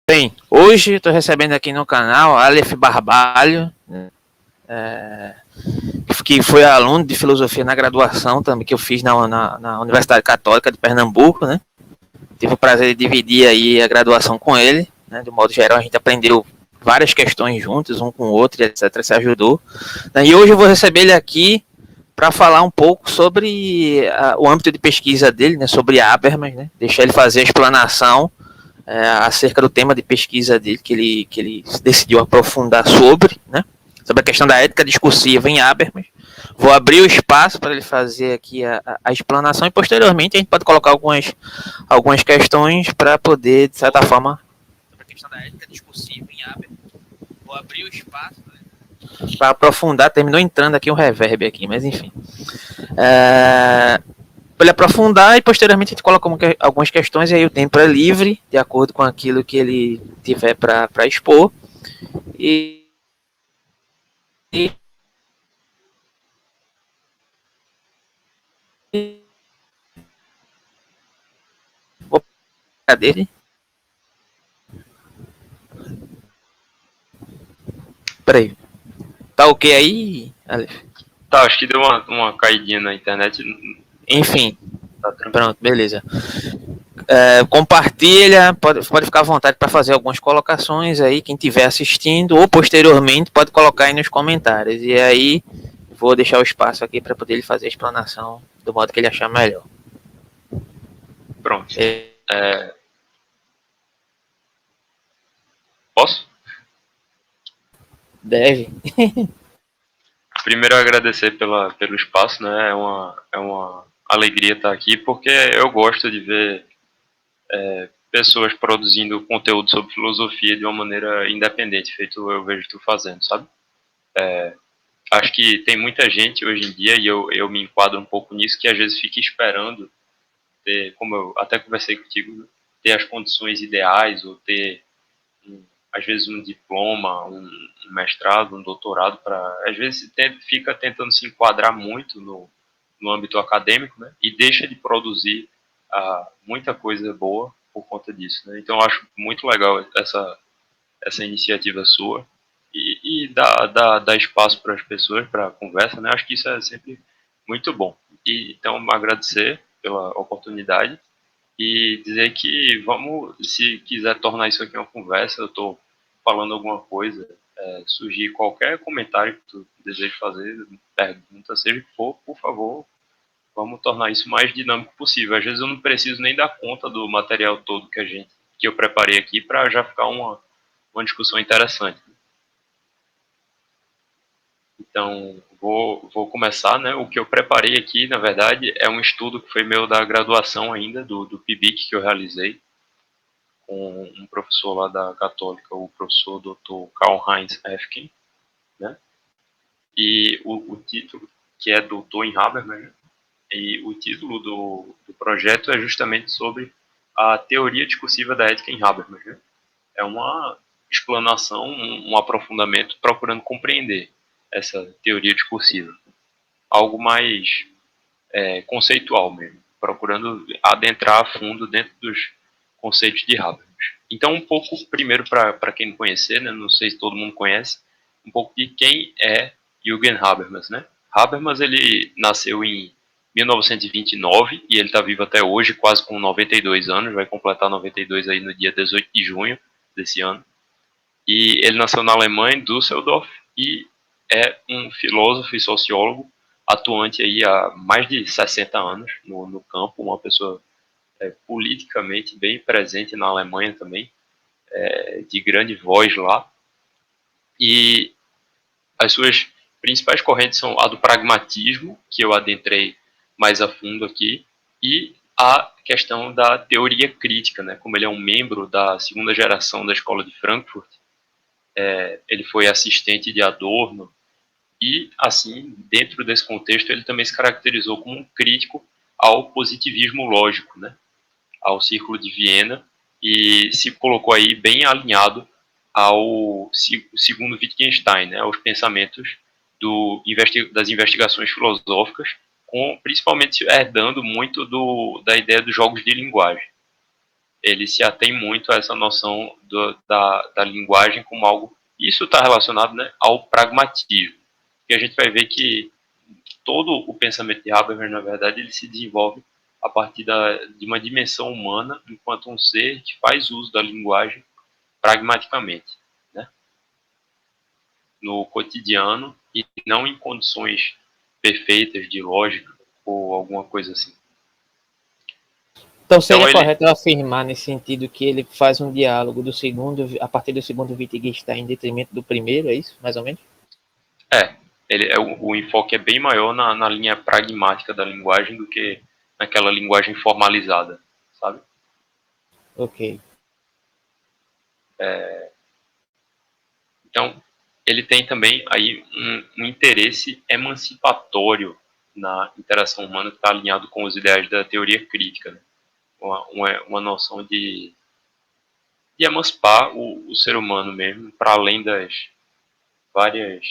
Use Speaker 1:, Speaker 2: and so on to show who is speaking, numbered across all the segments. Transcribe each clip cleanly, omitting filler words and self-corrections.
Speaker 1: Bem, hoje estou recebendo aqui no canal Aleph Barbalho, que foi aluno de filosofia na graduação também, que eu fiz na Universidade Católica de Pernambuco, né? Tive o prazer de dividir aí a graduação com ele, né? De modo geral, a gente aprendeu várias questões juntos, um com o outro, etc. Se ajudou. E hoje eu vou receber ele aqui para falar um pouco sobre o âmbito de pesquisa dele, né? Sobre Habermas, né? Deixar ele fazer a explanação acerca do tema de pesquisa dele, que ele decidiu aprofundar sobre, né? Sobre a questão da ética discursiva em Habermas. Vou abrir o espaço para ele fazer aqui a explanação e posteriormente a gente pode colocar algumas questões para poder, de certa forma, sobre a questão da ética discursiva em Habermas. Vou abrir o espaço para aprofundar. Terminou entrando aqui um reverb aqui, mas enfim. Para ele aprofundar e posteriormente a gente coloca algumas questões e aí o tempo é livre, de acordo com aquilo que ele tiver para expor. E dele. Peraí. Tá ok aí, Aleph?
Speaker 2: Tá, acho que deu uma caidinha na internet.
Speaker 1: Enfim. Tá, pronto, beleza. Compartilha, pode ficar à vontade para fazer algumas colocações aí, quem estiver assistindo, ou posteriormente pode colocar aí nos comentários. E aí vou deixar o espaço aqui para poder ele fazer a explanação do modo que ele achar melhor.
Speaker 2: Pronto. Posso?
Speaker 1: Deve.
Speaker 2: Primeiro agradecer pelo espaço, né? É uma alegria estar aqui, porque eu gosto de ver pessoas produzindo conteúdo sobre filosofia de uma maneira independente, feito eu vejo tu fazendo, sabe? Acho que tem muita gente hoje em dia, e eu me enquadro um pouco nisso, que às vezes fica esperando ter, como eu até conversei contigo, ter as condições ideais, ou ter às vezes um diploma, um mestrado, um doutorado, às vezes fica tentando se enquadrar muito no âmbito acadêmico, né, e deixa de produzir muita coisa boa por conta disso, né. Então eu acho muito legal essa iniciativa sua e dar espaço para as pessoas, para a conversa, né, acho que isso é sempre muito bom. E então agradecer pela oportunidade e dizer que vamos, se quiser tornar isso aqui uma conversa, eu estou falando alguma coisa, surgir qualquer comentário que tu deseje fazer, pergunta, seja o que for, por favor, vamos tornar isso o mais dinâmico possível. Às vezes eu não preciso nem dar conta do material todo que eu preparei aqui para já ficar uma discussão interessante. Então, vou começar, né? O que eu preparei aqui, na verdade, é um estudo que foi meu da graduação ainda, do PIBIC que eu realizei, com um professor lá da Católica, o professor Dr. Karl-Heinz Efkin, né? E o título, que é doutor em Habermas, né? E o título do projeto é justamente sobre a teoria discursiva da ética em Habermas, né? É uma explanação, um aprofundamento procurando compreender essa teoria discursiva. Algo mais conceitual mesmo, procurando adentrar a fundo dentro dos conceitos de Habermas. Então, um pouco, primeiro, para quem não conhecer, né, não sei se todo mundo conhece, um pouco de quem é Jürgen Habermas, né? Habermas, ele nasceu em 1929 e ele está vivo até hoje, quase com 92 anos, vai completar 92 aí no dia 18 de junho desse ano. E ele nasceu na Alemanha, em Düsseldorf, e é um filósofo e sociólogo atuante aí há mais de 60 anos no campo, uma pessoa politicamente bem presente na Alemanha também, de grande voz lá. E as suas principais correntes são a do pragmatismo, que eu adentrei mais a fundo aqui, e a questão da teoria crítica, né? Como ele é um membro da segunda geração da Escola de Frankfurt, ele foi assistente de Adorno, e, assim, dentro desse contexto, ele também se caracterizou como um crítico ao positivismo lógico, né? Ao Círculo de Viena, e se colocou aí bem alinhado ao segundo Wittgenstein, né? Aos pensamentos das investigações filosóficas, principalmente herdando muito da ideia dos jogos de linguagem. ele se atém muito a essa noção da linguagem como algo... Isso está relacionado, né, ao pragmatismo. E a gente vai ver que todo o pensamento de Habermas, na verdade, ele se desenvolve a partir de uma dimensão humana enquanto um ser que faz uso da linguagem pragmaticamente, né, no cotidiano e não em condições perfeitas de lógica ou alguma coisa assim.
Speaker 1: Então seria correto eu afirmar nesse sentido que ele faz um diálogo do segundo, a partir do segundo Wittgenstein em detrimento do primeiro, é isso, mais ou menos?
Speaker 2: O enfoque é bem maior na linha pragmática da linguagem do que naquela linguagem formalizada, sabe?
Speaker 1: Ok.
Speaker 2: Então, ele tem também aí um interesse emancipatório na interação humana que está alinhado com os ideais da teoria crítica, né? Uma noção de emancipar o ser humano mesmo para além das várias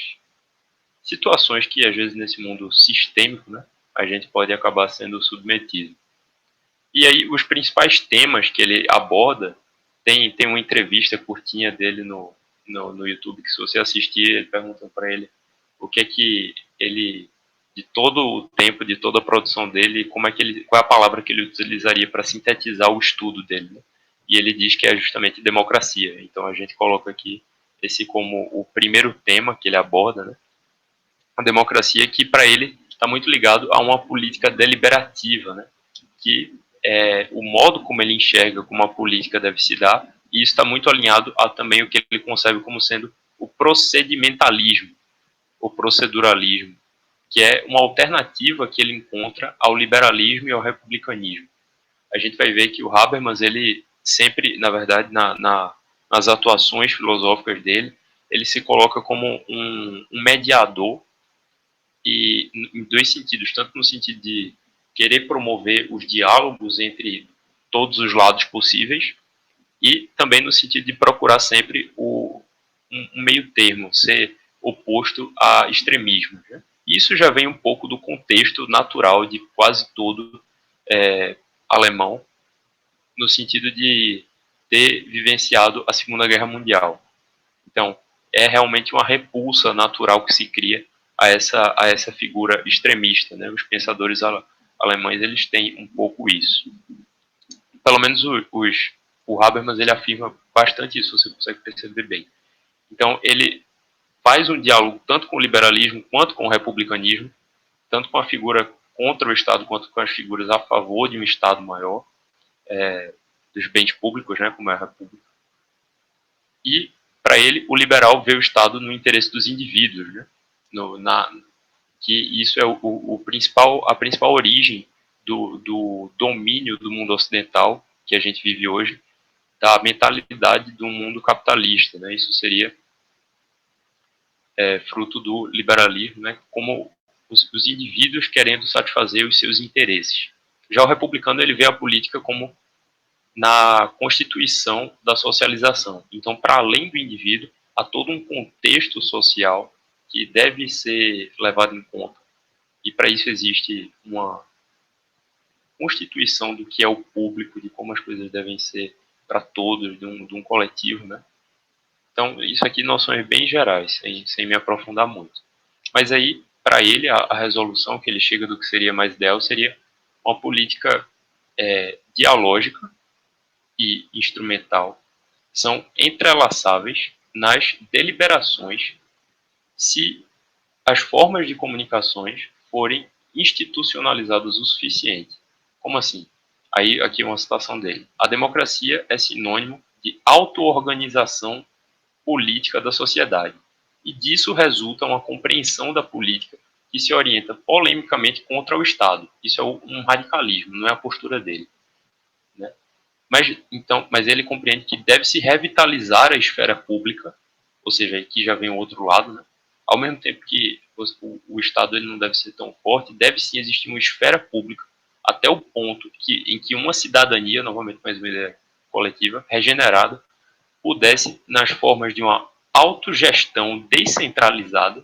Speaker 2: situações que às vezes nesse mundo sistêmico, né, a gente pode acabar sendo submetido. E aí os principais temas que ele aborda, tem uma entrevista curtinha dele no YouTube, que se você assistir, ele pergunta para ele o que é que ele, de todo o tempo, de toda a produção dele, qual é a palavra que ele utilizaria para sintetizar o estudo dele, né? E ele diz que é justamente democracia. Então a gente coloca aqui esse como o primeiro tema que ele aborda, né? A democracia, que para ele está muito ligado a uma política deliberativa, né? Que é o modo como ele enxerga como a política deve se dar, e isso está muito alinhado a também o que ele concebe como sendo o procedimentalismo, o proceduralismo, que é uma alternativa que ele encontra ao liberalismo e ao republicanismo. A gente vai ver que o Habermas, ele sempre, na verdade, nas atuações filosóficas dele, ele se coloca como um mediador, e em dois sentidos, tanto no sentido de querer promover os diálogos entre todos os lados possíveis, e também no sentido de procurar sempre um meio termo, ser oposto a extremismo, né? Isso já vem um pouco do contexto natural de quase todo alemão, no sentido de ter vivenciado a Segunda Guerra Mundial. Então, é realmente uma repulsa natural que se cria a essa figura extremista, né? Os pensadores alemães, eles têm um pouco isso. Pelo menos o Habermas, ele afirma bastante isso, você consegue perceber bem. Então, ele faz um diálogo tanto com o liberalismo quanto com o republicanismo, tanto com a figura contra o Estado quanto com as figuras a favor de um Estado maior, dos bens públicos, né, como é a República. E, para ele, o liberal vê o Estado no interesse dos indivíduos, né, que isso é a principal origem do domínio do mundo ocidental que a gente vive hoje, da mentalidade do mundo capitalista, né? Isso seria fruto do liberalismo, né? Como os indivíduos querendo satisfazer os seus interesses. Já o republicano, ele vê a política como na constituição da socialização. Então, para além do indivíduo, há todo um contexto social que deve ser levado em conta. E para isso existe uma constituição do que é o público, de como as coisas devem ser para todos, de um coletivo, né? Então, isso aqui noções bem gerais, sem me aprofundar muito. Mas aí, para ele, a resolução que ele chega do que seria mais ideal seria uma política dialógica e instrumental, são entrelaçáveis nas deliberações se as formas de comunicações forem institucionalizadas o suficiente. Como assim? Aí, aqui uma citação dele. A democracia é sinônimo de auto-organização política da sociedade. E disso resulta uma compreensão da política que se orienta polemicamente contra o Estado. Isso é um radicalismo, não é a postura dele, né? Mas ele compreende que deve-se revitalizar a esfera pública, ou seja, aqui já vem o outro lado, né? Ao mesmo tempo que o Estado ele não deve ser tão forte, deve sim existir uma esfera pública até o ponto em que uma cidadania, novamente mais uma ideia coletiva, regenerada, pudesse, nas formas de uma autogestão descentralizada,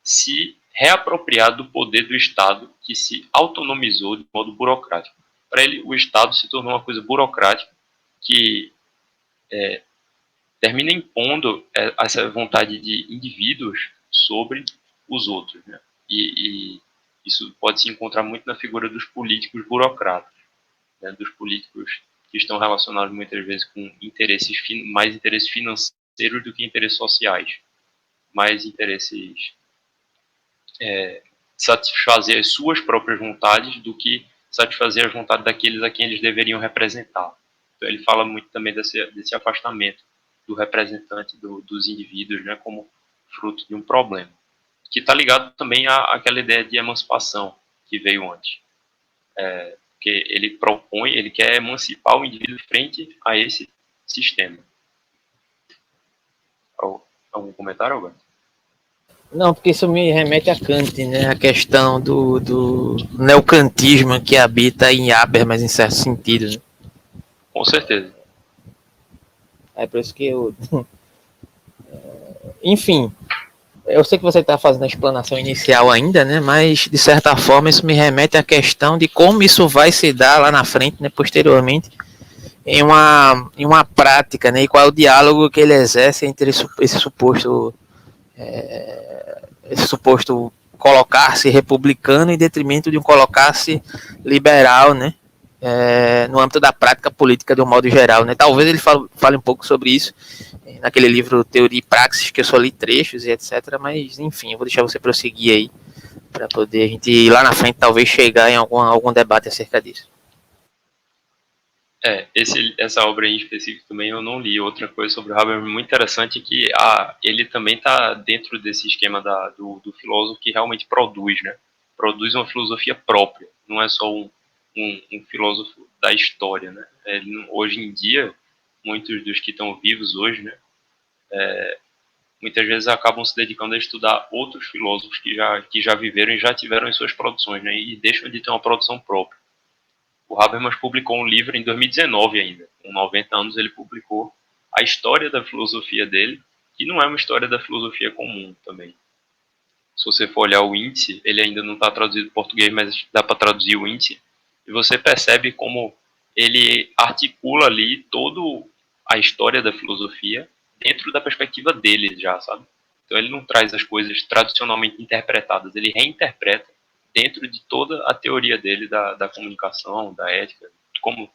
Speaker 2: se reapropriar do poder do Estado que se autonomizou de modo burocrático. Para ele, o Estado se tornou uma coisa burocrática que termina impondo essa vontade de indivíduos sobre os outros, né? E isso pode se encontrar muito na figura dos políticos burocratas, né? Dos políticos que estão relacionados muitas vezes com mais interesses financeiros do que interesses sociais, mais interesses satisfazer as suas próprias vontades do que satisfazer as vontades daqueles a quem eles deveriam representar. Então ele fala muito também desse afastamento do representante dos indivíduos, né, como fruto de um problema, que está ligado também àquela ideia de emancipação que veio antes. Porque ele quer emancipar o indivíduo frente a esse sistema. Algum comentário, Alberto?
Speaker 1: Não, porque isso me remete a Kant, né? A questão do neocantismo que habita em Habermas, em certo sentido. Né?
Speaker 2: Com certeza.
Speaker 1: É por isso que eu... Enfim, eu sei que você está fazendo a explanação inicial ainda, né? Mas, de certa forma, isso me remete à questão de como isso vai se dar lá na frente, né? Posteriormente, em uma prática, né? E qual é o diálogo que ele exerce entre esse suposto colocar-se republicano em detrimento de um colocar-se liberal, né? No âmbito da prática política de um modo geral, né? Talvez ele fale um pouco sobre isso naquele livro Teoria e Praxis, que eu só li trechos e etc, mas enfim, eu vou deixar você prosseguir aí para poder a gente lá na frente talvez chegar em algum debate acerca disso.
Speaker 2: Essa obra em específico também eu não li. Outra coisa sobre o Habermas muito interessante é que ele também está dentro desse esquema do filósofo que realmente produz, né? Produz uma filosofia própria, não é só um filósofo da história, né? Hoje em dia, muitos dos que estão vivos hoje, né? Muitas vezes acabam se dedicando a estudar outros filósofos que já viveram e já tiveram as suas produções, né? E deixam de ter uma produção própria. O Habermas publicou um livro em 2019 ainda. Com 90 anos ele publicou a história da filosofia dele, que não é uma história da filosofia comum também. Se você for olhar o índice, ele ainda não está traduzido em português, mas dá para traduzir o índice, e você percebe como ele articula ali toda a história da filosofia dentro da perspectiva dele já, sabe? Então ele não traz as coisas tradicionalmente interpretadas, ele reinterpreta dentro de toda a teoria dele da comunicação, da ética, como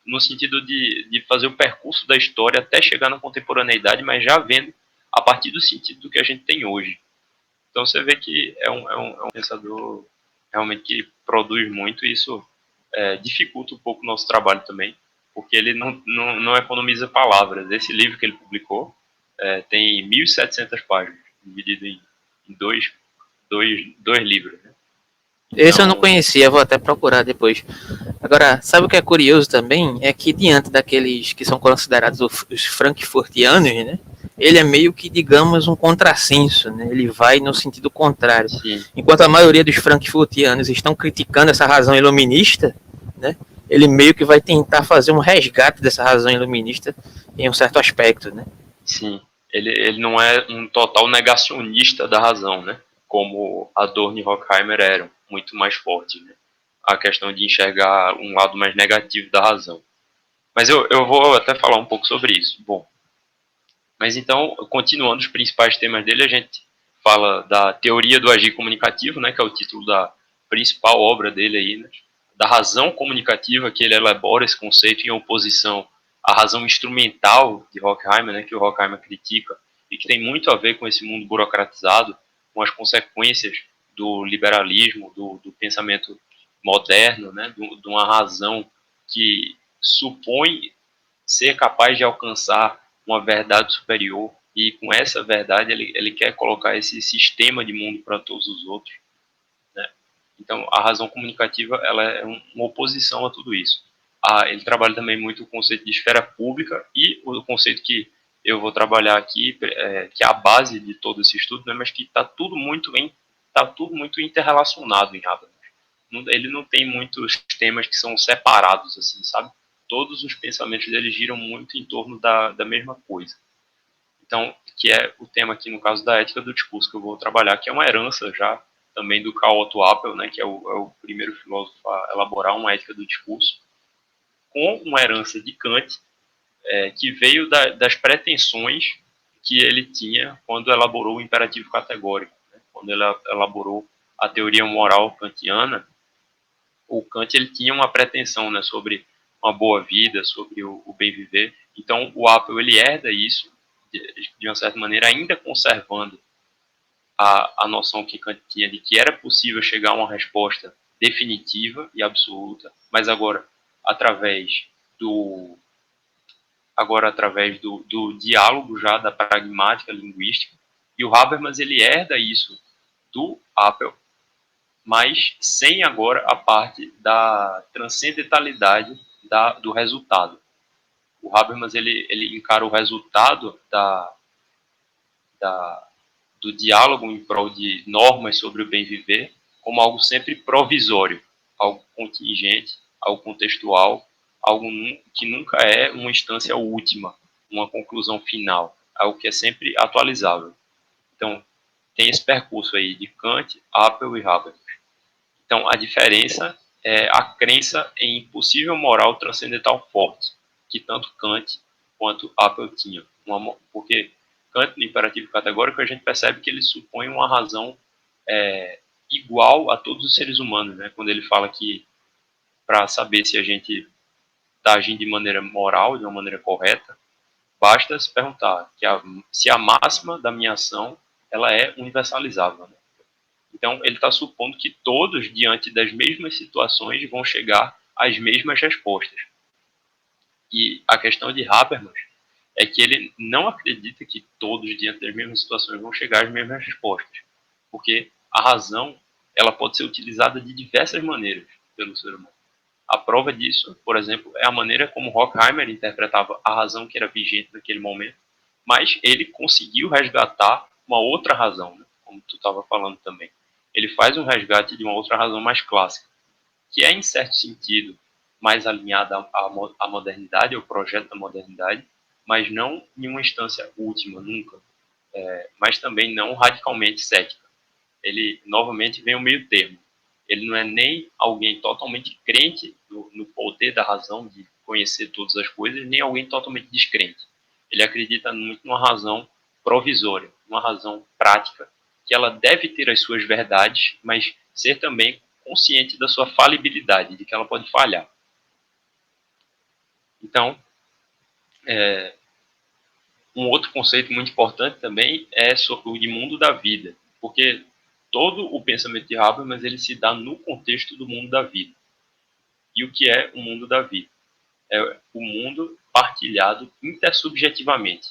Speaker 2: no sentido de fazer o percurso da história até chegar na contemporaneidade, mas já vendo a partir do sentido do que a gente tem hoje. Então você vê que é um pensador realmente que produz muito, e isso dificulta um pouco o nosso trabalho também, porque ele não economiza palavras. Esse livro que ele publicou tem 1.700 páginas, dividido em dois livros, né?
Speaker 1: Esse eu não conhecia, vou até procurar depois. Agora, sabe o que é curioso também? É que diante daqueles que são considerados os frankfurtianos, né? Ele é meio que, digamos, um contrassenso, né? Ele vai no sentido contrário.
Speaker 2: Sim.
Speaker 1: Enquanto a maioria dos frankfurtianos estão criticando essa razão iluminista, né? Ele meio que vai tentar fazer um resgate dessa razão iluminista em um certo aspecto, né?
Speaker 2: Sim. Ele não é um total negacionista da razão, né? Como Adorno e Horkheimer eram, muito mais fortes, né? A questão de enxergar um lado mais negativo da razão. Mas eu vou até falar um pouco sobre isso. Bom, mas então, continuando os principais temas dele, a gente fala da teoria do agir comunicativo, né, que é o título da principal obra dele aí, né, da razão comunicativa, que ele elabora esse conceito em oposição à razão instrumental de Horkheimer, né, que o Horkheimer critica, e que tem muito a ver com esse mundo burocratizado, com as consequências do liberalismo, do pensamento moderno, né, de uma razão que supõe ser capaz de alcançar uma verdade superior, e com essa verdade ele quer colocar esse sistema de mundo para todos os outros, né? Então a razão comunicativa ela é uma oposição a tudo isso. Ele trabalha também muito o conceito de esfera pública, e o conceito que eu vou trabalhar aqui, que é a base de todo esse estudo, né, mas que está tudo muito interrelacionado em Habermas. Ele não tem muitos temas que são separados, assim, sabe? Todos os pensamentos dele giram muito em torno da mesma coisa. Então, que é o tema aqui, no caso da ética do discurso, que eu vou trabalhar, que é uma herança já também do Karl Otto Appel, né, que é o primeiro filósofo a elaborar uma ética do discurso, com uma herança de Kant, que veio das pretensões que ele tinha quando elaborou o imperativo categórico, né? Quando ele elaborou a teoria moral kantiana. O Kant ele tinha uma pretensão, né, sobre uma boa vida, sobre o bem viver. Então o Apel ele herda isso de uma certa maneira, ainda conservando a noção que Kant tinha de que era possível chegar a uma resposta definitiva e absoluta, mas através do do diálogo já da pragmática linguística. E o Habermas ele herda isso do Apel, mas sem agora a parte da transcendentalidade do resultado. O Habermas ele encara o resultado do diálogo em prol de normas sobre o bem viver como algo sempre provisório, algo contingente, algo contextual, algo que nunca é uma instância última, uma conclusão final, algo que é sempre atualizável. Então, tem esse percurso aí de Kant, Apel e Habermas. Então, a diferença é a crença em impossível moral transcendental forte, que tanto Kant quanto Apel tinham. Porque Kant, no imperativo categórico, a gente percebe que ele supõe uma razão igual a todos os seres humanos, né? Quando ele fala que para saber se a gente está agindo de maneira moral, de uma maneira correta, basta se perguntar se a máxima da minha ação ela é universalizável, né? Então, ele está supondo que todos, diante das mesmas situações, vão chegar às mesmas respostas. E a questão de Habermas é que ele não acredita que todos, diante das mesmas situações, vão chegar às mesmas respostas. Porque a razão ela pode ser utilizada de diversas maneiras pelo ser humano. A prova disso, por exemplo, é a maneira como Horkheimer interpretava a razão que era vigente naquele momento, mas ele conseguiu resgatar uma outra razão, né? Como tu estava falando também. Ele faz um resgate de uma outra razão mais clássica, que é, em certo sentido, mais alinhada à modernidade, ao projeto da modernidade, mas não em uma instância última, nunca, mas também não radicalmente cética. Ele, novamente, vem ao meio termo. Ele não é nem alguém totalmente crente no poder da razão de conhecer todas as coisas, nem alguém totalmente descrente. Ele acredita muito numa razão provisória, numa razão prática, que ela deve ter as suas verdades, mas ser também consciente da sua falibilidade, de que ela pode falhar. Então, um outro conceito muito importante também é sobre o de mundo da vida, porque todo o pensamento de Habermas ele se dá no contexto do mundo da vida. E o que é o mundo da vida? É o mundo partilhado intersubjetivamente,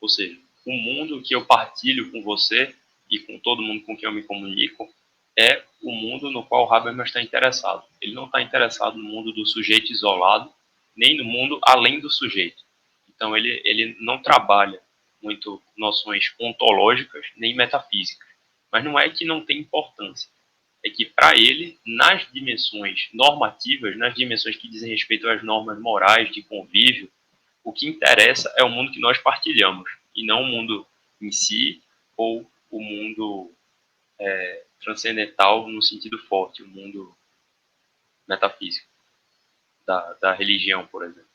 Speaker 2: ou seja, o mundo que eu partilho com você e com todo mundo com quem eu me comunico é o mundo no qual Habermas está interessado. Ele não está interessado no mundo do sujeito isolado, nem no mundo além do sujeito. Então, ele não trabalha muito noções ontológicas nem metafísicas. Mas não é que não tem importância. É que, para ele, nas dimensões normativas, nas dimensões que dizem respeito às normas morais de convívio, o que interessa é o mundo que nós partilhamos, e não o mundo em si, ou o mundo transcendental no sentido forte, o mundo metafísico da religião, por exemplo.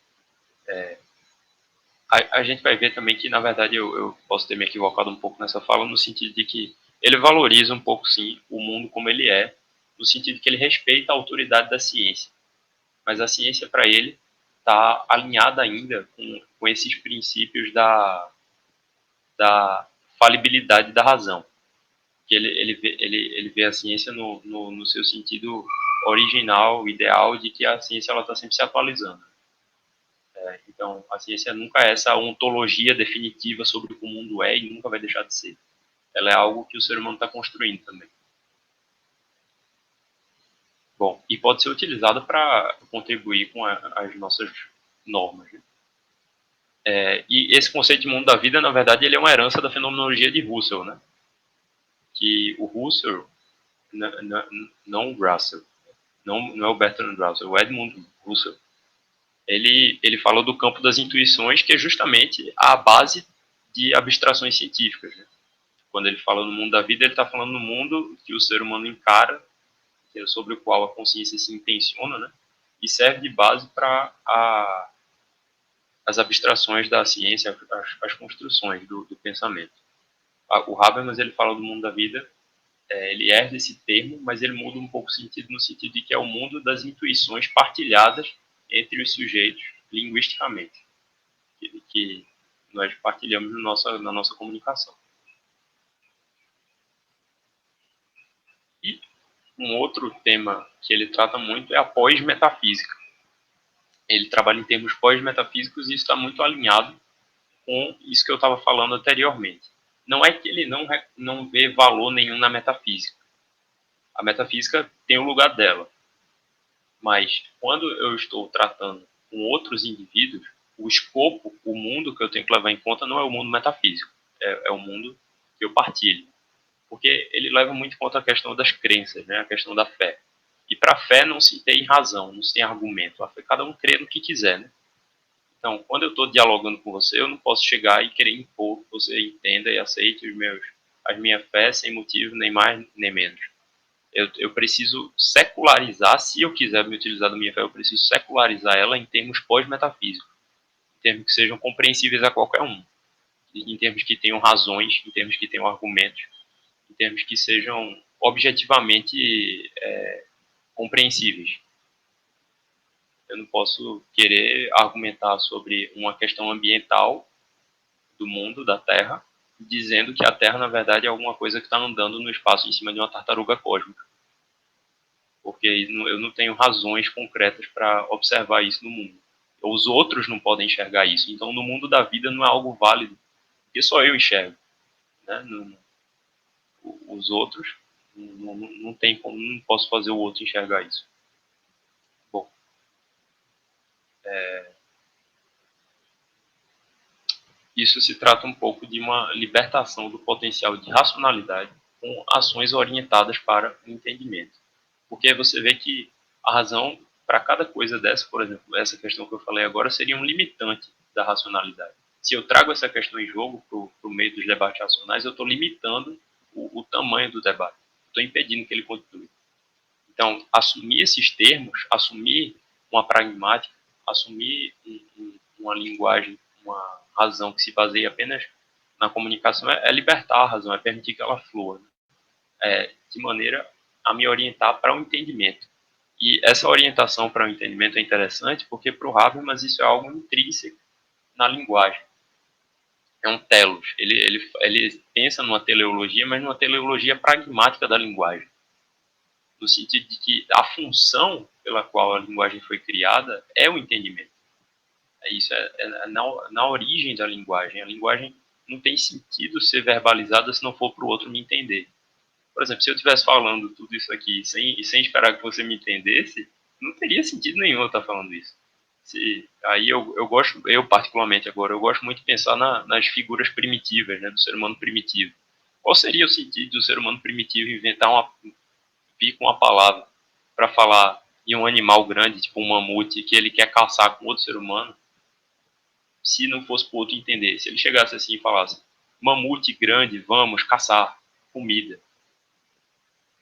Speaker 2: A gente vai ver também que, na verdade, eu posso ter me equivocado um pouco nessa fala, no sentido de que ele valoriza um pouco, sim, o mundo como ele é, no sentido que ele respeita a autoridade da ciência. Mas a ciência, para ele, está alinhada ainda com esses princípios da falibilidade da razão. Que ele vê a ciência no seu sentido original, ideal, de que a ciência está sempre se atualizando. Então, a ciência nunca é essa ontologia definitiva sobre o que o mundo é e nunca vai deixar de ser. Ela é algo que o ser humano está construindo também. Bom, e pode ser utilizada para contribuir com as nossas normas. Né? E esse conceito de mundo da vida, na verdade, ele é uma herança da fenomenologia de Husserl, né? Que o Husserl, não o Russell, não é o Bertrand Russell, o Edmund Husserl, ele falou do campo das intuições, que é justamente a base de abstrações científicas. Né? Quando ele fala no mundo da vida, ele está falando no mundo que o ser humano encara, sobre o qual a consciência se intenciona, né? E serve de base para as abstrações da ciência, as construções do pensamento. O Habermas, ele fala do mundo da vida, ele herda esse termo, mas ele muda um pouco o sentido, no sentido de que é o mundo das intuições partilhadas entre os sujeitos linguisticamente, que nós partilhamos na nossa comunicação. E um outro tema que ele trata muito é a pós-metafísica. Ele trabalha em termos pós-metafísicos e isso está muito alinhado com isso que eu estava falando anteriormente. Não é que ele não vê valor nenhum na metafísica. A metafísica tem o lugar dela. Mas quando eu estou tratando com outros indivíduos, o escopo, o mundo que eu tenho que levar em conta não é o mundo metafísico. É o mundo que eu partilho. Porque ele leva muito em conta a questão das crenças, né? A questão da fé. E para a fé não se tem razão, não se tem argumento. Cada um crê no que quiser, né? Então, quando eu estou dialogando com você, eu não posso chegar e querer impor que você entenda e aceite as minhas fés sem motivo, nem mais nem menos. Eu preciso secularizar, se eu quiser me utilizar da minha fé, eu preciso secularizar ela em termos pós-metafísicos, em termos que sejam compreensíveis a qualquer um, em termos que tenham razões, em termos que tenham argumentos, em termos que sejam objetivamente compreensíveis. Eu não posso querer argumentar sobre uma questão ambiental do mundo, da Terra, dizendo que a Terra, na verdade, é alguma coisa que está andando no espaço em cima de uma tartaruga cósmica. Porque eu não tenho razões concretas para observar isso no mundo. Os outros não podem enxergar isso. Então, no mundo da vida não é algo válido, porque só eu enxergo. Né? Os outros, não tem como, não posso fazer o outro enxergar isso. Bom, isso se trata um pouco de uma libertação do potencial de racionalidade com ações orientadas para o entendimento. Porque você vê que a razão para cada coisa dessa, por exemplo, essa questão que eu falei agora, seria um limitante da racionalidade. Se eu trago essa questão em jogo para o meio dos debates racionais, eu estou limitando o tamanho do debate. Estou impedindo que ele continue. Então, assumir esses termos, assumir uma pragmática, assumir uma linguagem, uma razão que se baseia apenas na comunicação, é libertar a razão, é permitir que ela flua, né? De maneira a me orientar para o entendimento. E essa orientação para o entendimento é interessante porque para o Habermas isso é algo intrínseco na linguagem. É um telos. Ele pensa numa teleologia, mas numa teleologia pragmática da linguagem. No sentido de que a função pela qual a linguagem foi criada é o entendimento. Isso é na origem da linguagem. A linguagem não tem sentido ser verbalizada se não for para o outro me entender. Por exemplo, se eu estivesse falando tudo isso aqui sem esperar que você me entendesse, não teria sentido nenhum eu estar falando isso. Aí eu particularmente agora, eu gosto muito de pensar nas figuras primitivas, né, do ser humano primitivo. Qual seria o sentido do ser humano primitivo vir com uma palavra para falar de um animal grande, tipo um mamute, que ele quer caçar com outro ser humano, se não fosse para o outro entender? Se ele chegasse assim e falasse, mamute grande, vamos caçar comida.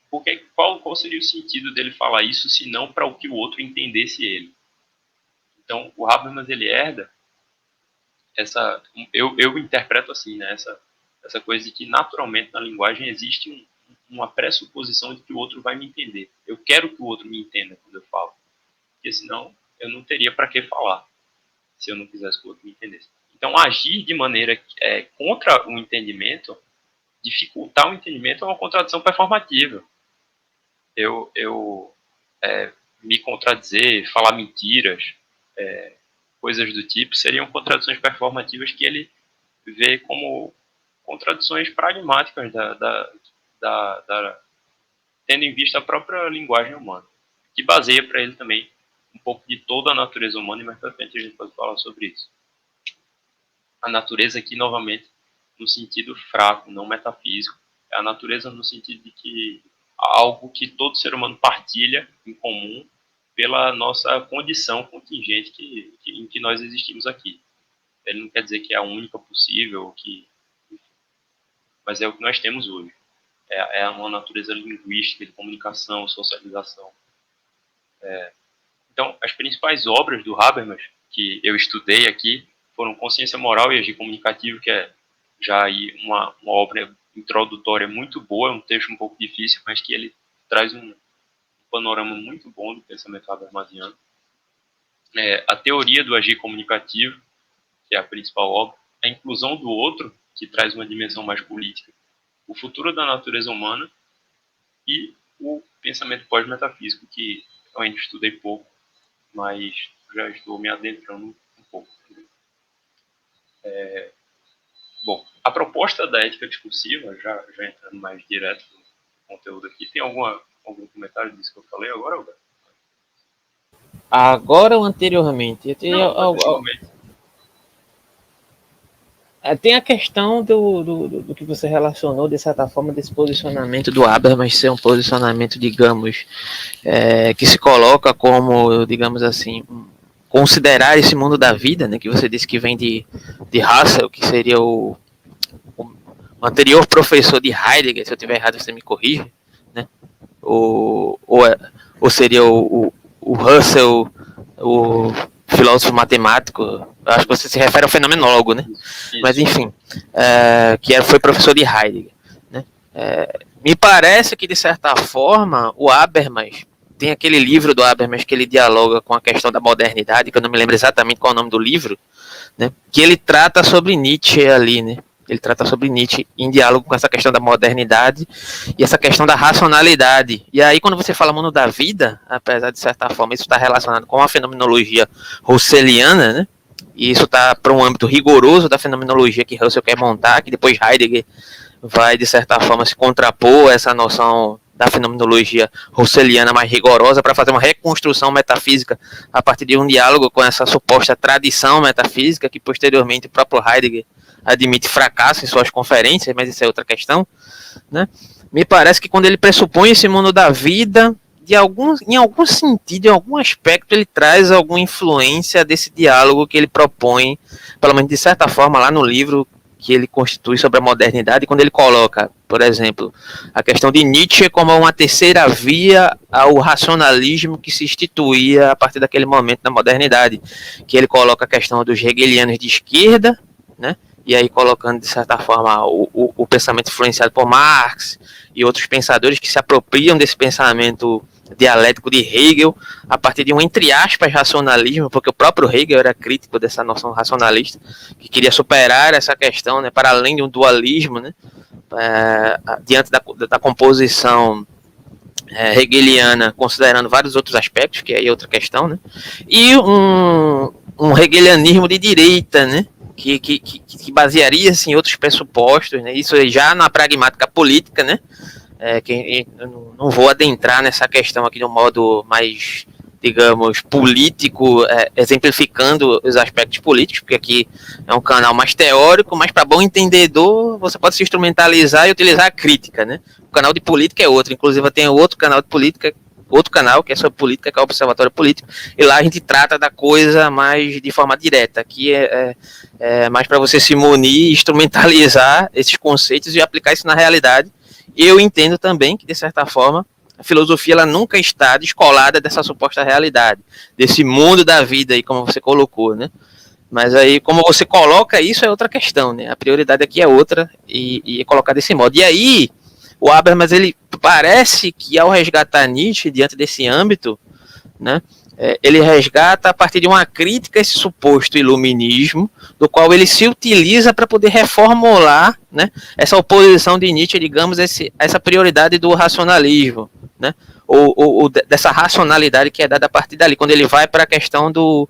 Speaker 2: Porque qual seria o sentido dele falar isso, se não para o que o outro entendesse ele? Então, o Habermas, ele herda eu interpreto assim, né, essa coisa de que naturalmente na linguagem existe uma pressuposição de que o outro vai me entender. Eu quero que o outro me entenda quando eu falo, porque senão eu não teria para que falar, se eu não quisesse que o outro me entendesse. Então, agir de maneira contra o entendimento, dificultar o entendimento, é uma contradição performativa. Eu me contradizer, falar mentiras, coisas do tipo, seriam contradições performativas que ele vê como contradições pragmáticas tendo em vista a própria linguagem humana, que baseia para ele também um pouco de toda a natureza humana, e mais para frente a gente pode falar sobre isso. A natureza aqui, novamente, no sentido fraco, não metafísico, é a natureza no sentido de que algo que todo ser humano partilha em comum pela nossa condição contingente em que nós existimos aqui. Ele não quer dizer que é a única possível, mas é o que nós temos hoje. É uma natureza linguística, de comunicação, socialização. Então, as principais obras do Habermas, que eu estudei aqui, foram Consciência Moral e Agir Comunicativo, que é já aí uma obra introdutória muito boa, é um texto um pouco difícil, mas que ele traz um panorama muito bom do pensamento habermasiano. A Teoria do Agir Comunicativo, que é a principal obra, a Inclusão do Outro, que traz uma dimensão mais política, o Futuro da Natureza Humana e o Pensamento Pós-Metafísico, que eu ainda estudei pouco, mas já estou me adentrando um pouco. Bom, a proposta da ética discursiva, já entrando mais direto no conteúdo aqui, tem algum comentário disso que eu falei agora, Alberto?
Speaker 1: Agora ou anteriormente? Tem a questão do que você relacionou, de certa forma, desse posicionamento do Habermas ser um posicionamento, digamos, que se coloca como, digamos assim, considerar esse mundo da vida, né, que você disse que vem de Husserl, que seria o anterior professor de Heidegger, se eu estiver errado você me corrige, né, ou seria o Husserl, o filósofo matemático, acho que você se refere ao fenomenólogo, né? Isso. Mas enfim, foi professor de Heidegger, né? Me parece que de certa forma o Habermas tem aquele livro do Habermas que ele dialoga com a questão da modernidade, que eu não me lembro exatamente qual é o nome do livro, né? Que ele trata sobre Nietzsche ali, né? Ele trata sobre Nietzsche em diálogo com essa questão da modernidade e essa questão da racionalidade. E aí, quando você fala mundo da vida, apesar de certa forma isso está relacionado com a fenomenologia russeliana, né? E isso está para um âmbito rigoroso da fenomenologia que Russell quer montar, que depois Heidegger vai, de certa forma, se contrapor a essa noção da fenomenologia russeliana mais rigorosa para fazer uma reconstrução metafísica a partir de um diálogo com essa suposta tradição metafísica que posteriormente o próprio Heidegger admite fracasso em suas conferências, mas isso é outra questão, né? Me parece que quando ele pressupõe esse mundo da vida, em algum sentido, em algum aspecto, ele traz alguma influência desse diálogo que ele propõe, pelo menos de certa forma, lá no livro que ele constitui sobre a modernidade, quando ele coloca, por exemplo, a questão de Nietzsche como uma terceira via ao racionalismo que se instituía a partir daquele momento da modernidade, que ele coloca a questão dos hegelianos de esquerda, né? E aí colocando, de certa forma, o pensamento influenciado por Marx e outros pensadores que se apropriam desse pensamento dialético de Hegel a partir de um, entre aspas, racionalismo, porque o próprio Hegel era crítico dessa noção racionalista, que queria superar essa questão, né, para além de um dualismo, né, diante da composição hegeliana, considerando vários outros aspectos, que aí é outra questão, né, e um hegelianismo de direita, né, que basearia-se em outros pressupostos, né? Isso já na pragmática política, né? Que eu não vou adentrar nessa questão aqui de um modo mais, digamos, político, exemplificando os aspectos políticos, porque aqui é um canal mais teórico, mas para bom entendedor você pode se instrumentalizar e utilizar a crítica, né? O canal de política é outro, inclusive eu tenho outro canal de política, outro canal que é sobre política, que é o Observatório Político, e lá a gente trata da coisa mais de forma direta. Aqui é mais para você se munir, instrumentalizar esses conceitos e aplicar isso na realidade. Eu entendo também que, de certa forma, a filosofia ela nunca está descolada dessa suposta realidade, desse mundo da vida aí, como você colocou, né? Mas aí, como você coloca isso, é outra questão, né? A prioridade aqui é outra e é colocar desse modo. E aí, o Habermas, ele parece que ao resgatar Nietzsche diante desse âmbito, né, ele resgata a partir de uma crítica a esse suposto iluminismo, do qual ele se utiliza para poder reformular, né, essa oposição de Nietzsche, digamos, essa prioridade do racionalismo, né, ou dessa racionalidade que é dada a partir dali, quando ele vai para a questão do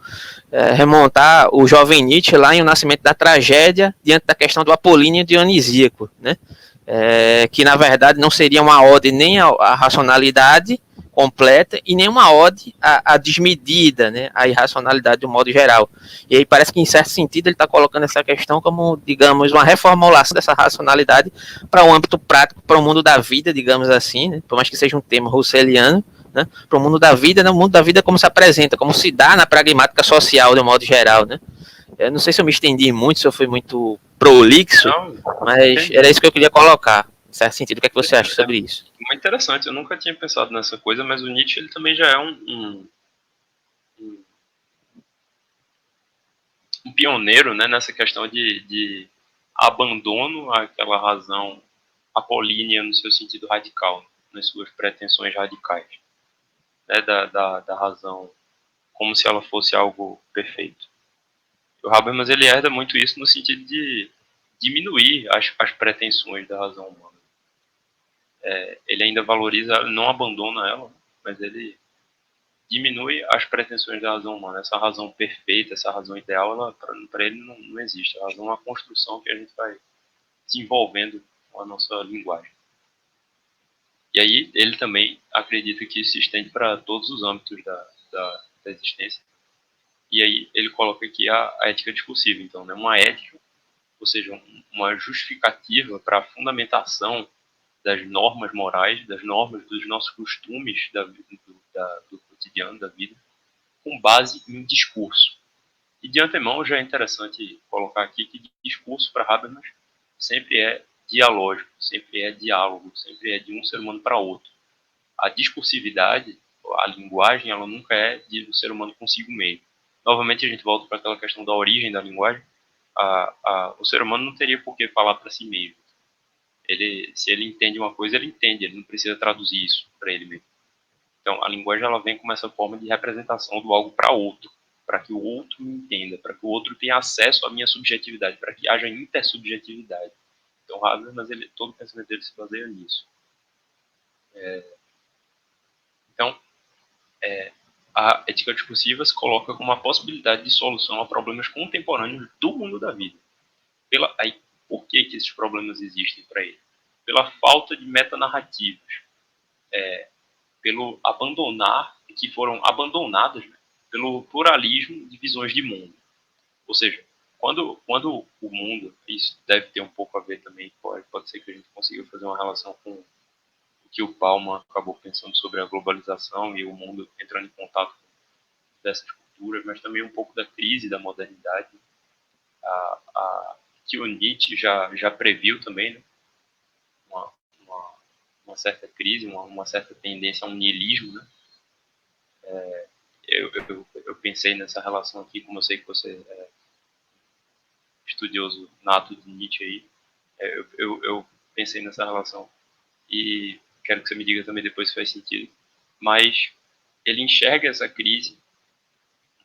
Speaker 1: remontar o jovem Nietzsche lá em O Nascimento da Tragédia, diante da questão do apolíneo dionisíaco, né, que na verdade não seria uma ode nem à racionalidade completa e nem uma ode à desmedida, né, à irracionalidade de um modo geral. E aí parece que em certo sentido ele está colocando essa questão como, digamos, uma reformulação dessa racionalidade para um âmbito prático, para o mundo da vida, digamos assim, né, por mais que seja um tema russeliano, né, para o mundo da vida, né, o mundo da vida como se apresenta, como se dá na pragmática social de um modo geral, né. Eu não sei se eu me estendi muito, se eu fui muito prolixo, mas era isso que eu queria colocar, em certo sentido. O que é que você acha sobre isso?
Speaker 2: Muito interessante, eu nunca tinha pensado nessa coisa, mas o Nietzsche ele também já é um um pioneiro, né, nessa questão de abandono àquela razão apolínea no seu sentido radical, nas suas pretensões radicais, né, da razão como se ela fosse algo perfeito. O Habermas ele herda muito isso no sentido de diminuir as pretensões da razão humana. Ele ainda valoriza, não abandona ela, mas ele diminui as pretensões da razão humana. Essa razão perfeita, essa razão ideal, para ele não existe. A razão é uma construção que a gente vai desenvolvendo com a nossa linguagem. E aí ele também acredita que isso se estende para todos os âmbitos da existência. E aí ele coloca aqui a ética discursiva. Então, né, uma ética, ou seja, uma justificativa para a fundamentação das normas morais, das normas dos nossos costumes do cotidiano, da vida, com base em discurso. E de antemão já é interessante colocar aqui que discurso para Habermas sempre é dialógico, sempre é diálogo, sempre é de um ser humano para outro. A discursividade, a linguagem, ela nunca é de um ser humano consigo mesmo. Novamente a gente volta para aquela questão da origem da linguagem. O ser humano não teria por que falar para si mesmo. Se ele entende uma coisa, ele entende, ele não precisa traduzir isso para ele mesmo. Então, a linguagem ela vem como essa forma de representação do algo para outro, para que o outro me entenda, para que o outro tenha acesso à minha subjetividade, para que haja intersubjetividade. Então, Habermas, todo o pensamento dele se baseia nisso. Então, a ética discursiva se coloca como uma possibilidade de solução a problemas contemporâneos do mundo da vida. Aí, por que esses problemas existem para ele? Pela falta de metanarrativas. Pelo abandonar, que foram abandonadas, né, pelo pluralismo de visões de mundo. Ou seja, quando o mundo, isso deve ter um pouco a ver também, pode ser que a gente consiga fazer uma relação com o que o Bauman acabou pensando sobre a globalização e o mundo entrando em contato com dessas culturas, mas também um pouco da crise da modernidade, que o Nietzsche já previu também, né? Uma certa crise, uma certa tendência a um niilismo, né? Eu pensei nessa relação aqui, como eu sei que você é estudioso nato de Nietzsche aí, eu pensei nessa relação e quero que você me diga também depois se faz sentido, mas ele enxerga essa crise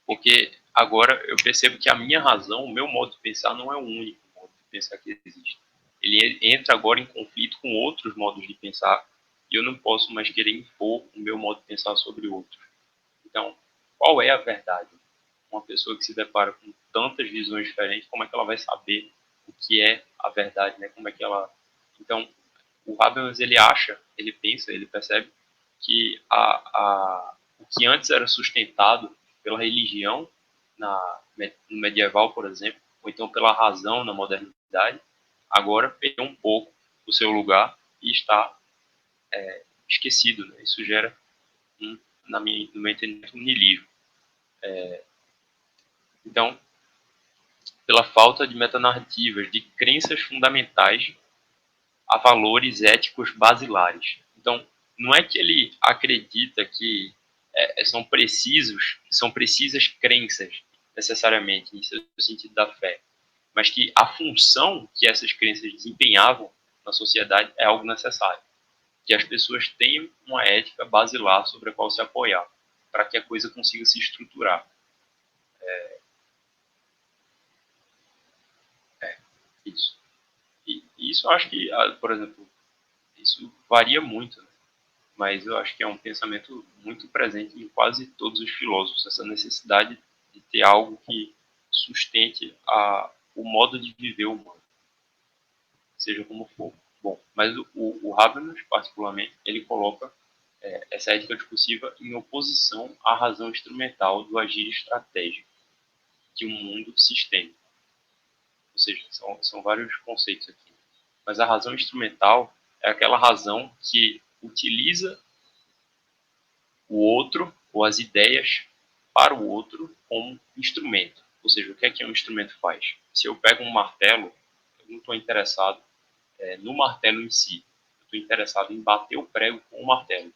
Speaker 2: porque agora eu percebo que a minha razão, o meu modo de pensar não é o único modo de pensar que existe. Ele entra agora em conflito com outros modos de pensar e eu não posso mais querer impor o meu modo de pensar sobre outros. Então, qual é a verdade? Uma pessoa que se depara com tantas visões diferentes, como é que ela vai saber o que é a verdade, né? Como é que ela... Então, o Habermas, ele pensa, ele percebe que o que antes era sustentado pela religião no medieval, por exemplo, ou então pela razão na modernidade, agora perdeu um pouco o seu lugar e está esquecido, né? Isso gera, no meu entendimento, um niilismo. Então, pela falta de metanarrativas, de crenças fundamentais a valores éticos basilares. Então, não é que ele acredita que são precisas crenças, necessariamente, no sentido da fé, mas que a função que essas crenças desempenhavam na sociedade é algo necessário. Que as pessoas tenham uma ética basilar sobre a qual se apoiar, para que a coisa consiga se estruturar. Isso. E isso eu acho que, por exemplo, isso varia muito, né? Mas eu acho que é um pensamento muito presente em quase todos os filósofos, essa necessidade de ter algo que sustente o modo de viver humano, seja como for. Bom, mas o Habermas, particularmente, ele coloca essa ética discursiva em oposição à razão instrumental do agir estratégico de um mundo sistêmico. Ou seja, são vários conceitos aqui. Mas a razão instrumental é aquela razão que utiliza o outro ou as ideias para o outro como instrumento. Ou seja, o que um instrumento faz? Se eu pego um martelo, eu não estou interessado no martelo em si. Eu estou interessado em bater o prego com o martelo.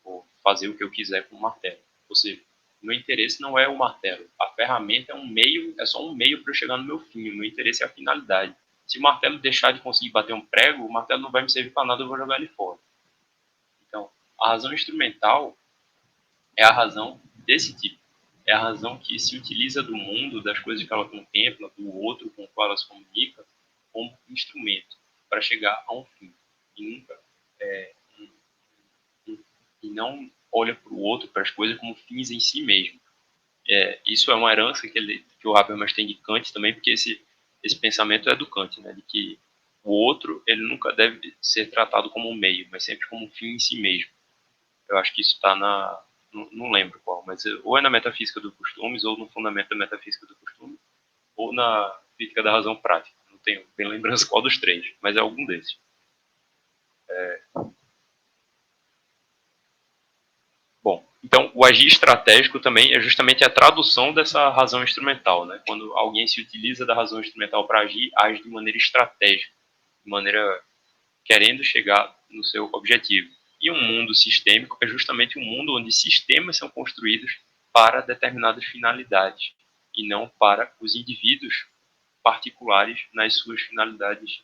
Speaker 2: Ou fazer o que eu quiser com o martelo. Ou seja, Meu interesse não é o martelo. A ferramenta é um meio, é só um meio para eu chegar no meu fim. O meu interesse é a finalidade. Se o martelo deixar de conseguir bater um prego, o martelo não vai me servir para nada, eu vou jogar ele fora. Então, a razão instrumental é a razão desse tipo. É a razão que se utiliza do mundo, das coisas que ela contempla, do outro com o qual ela se comunica, como instrumento para chegar a um fim. E nunca e não olha para o outro, para as coisas como fins em si mesmo. Isso é uma herança que o Habermas tem de Kant também, porque esse pensamento é do Kant, né, de que o outro ele nunca deve ser tratado como um meio, mas sempre como um fim em si mesmo. Eu acho que isso está não lembro qual, mas ou é na Metafísica dos Costumes, ou no Fundamento da Metafísica do Costume, ou na Crítica da Razão Prática. Não tenho bem lembrança qual dos três, mas é algum desses. Bom, então o agir estratégico também é justamente a tradução dessa razão instrumental, né? Quando alguém se utiliza da razão instrumental para agir, age de maneira estratégica, de maneira querendo chegar no seu objetivo. E um mundo sistêmico é justamente um mundo onde sistemas são construídos para determinadas finalidades e não para os indivíduos particulares nas suas finalidades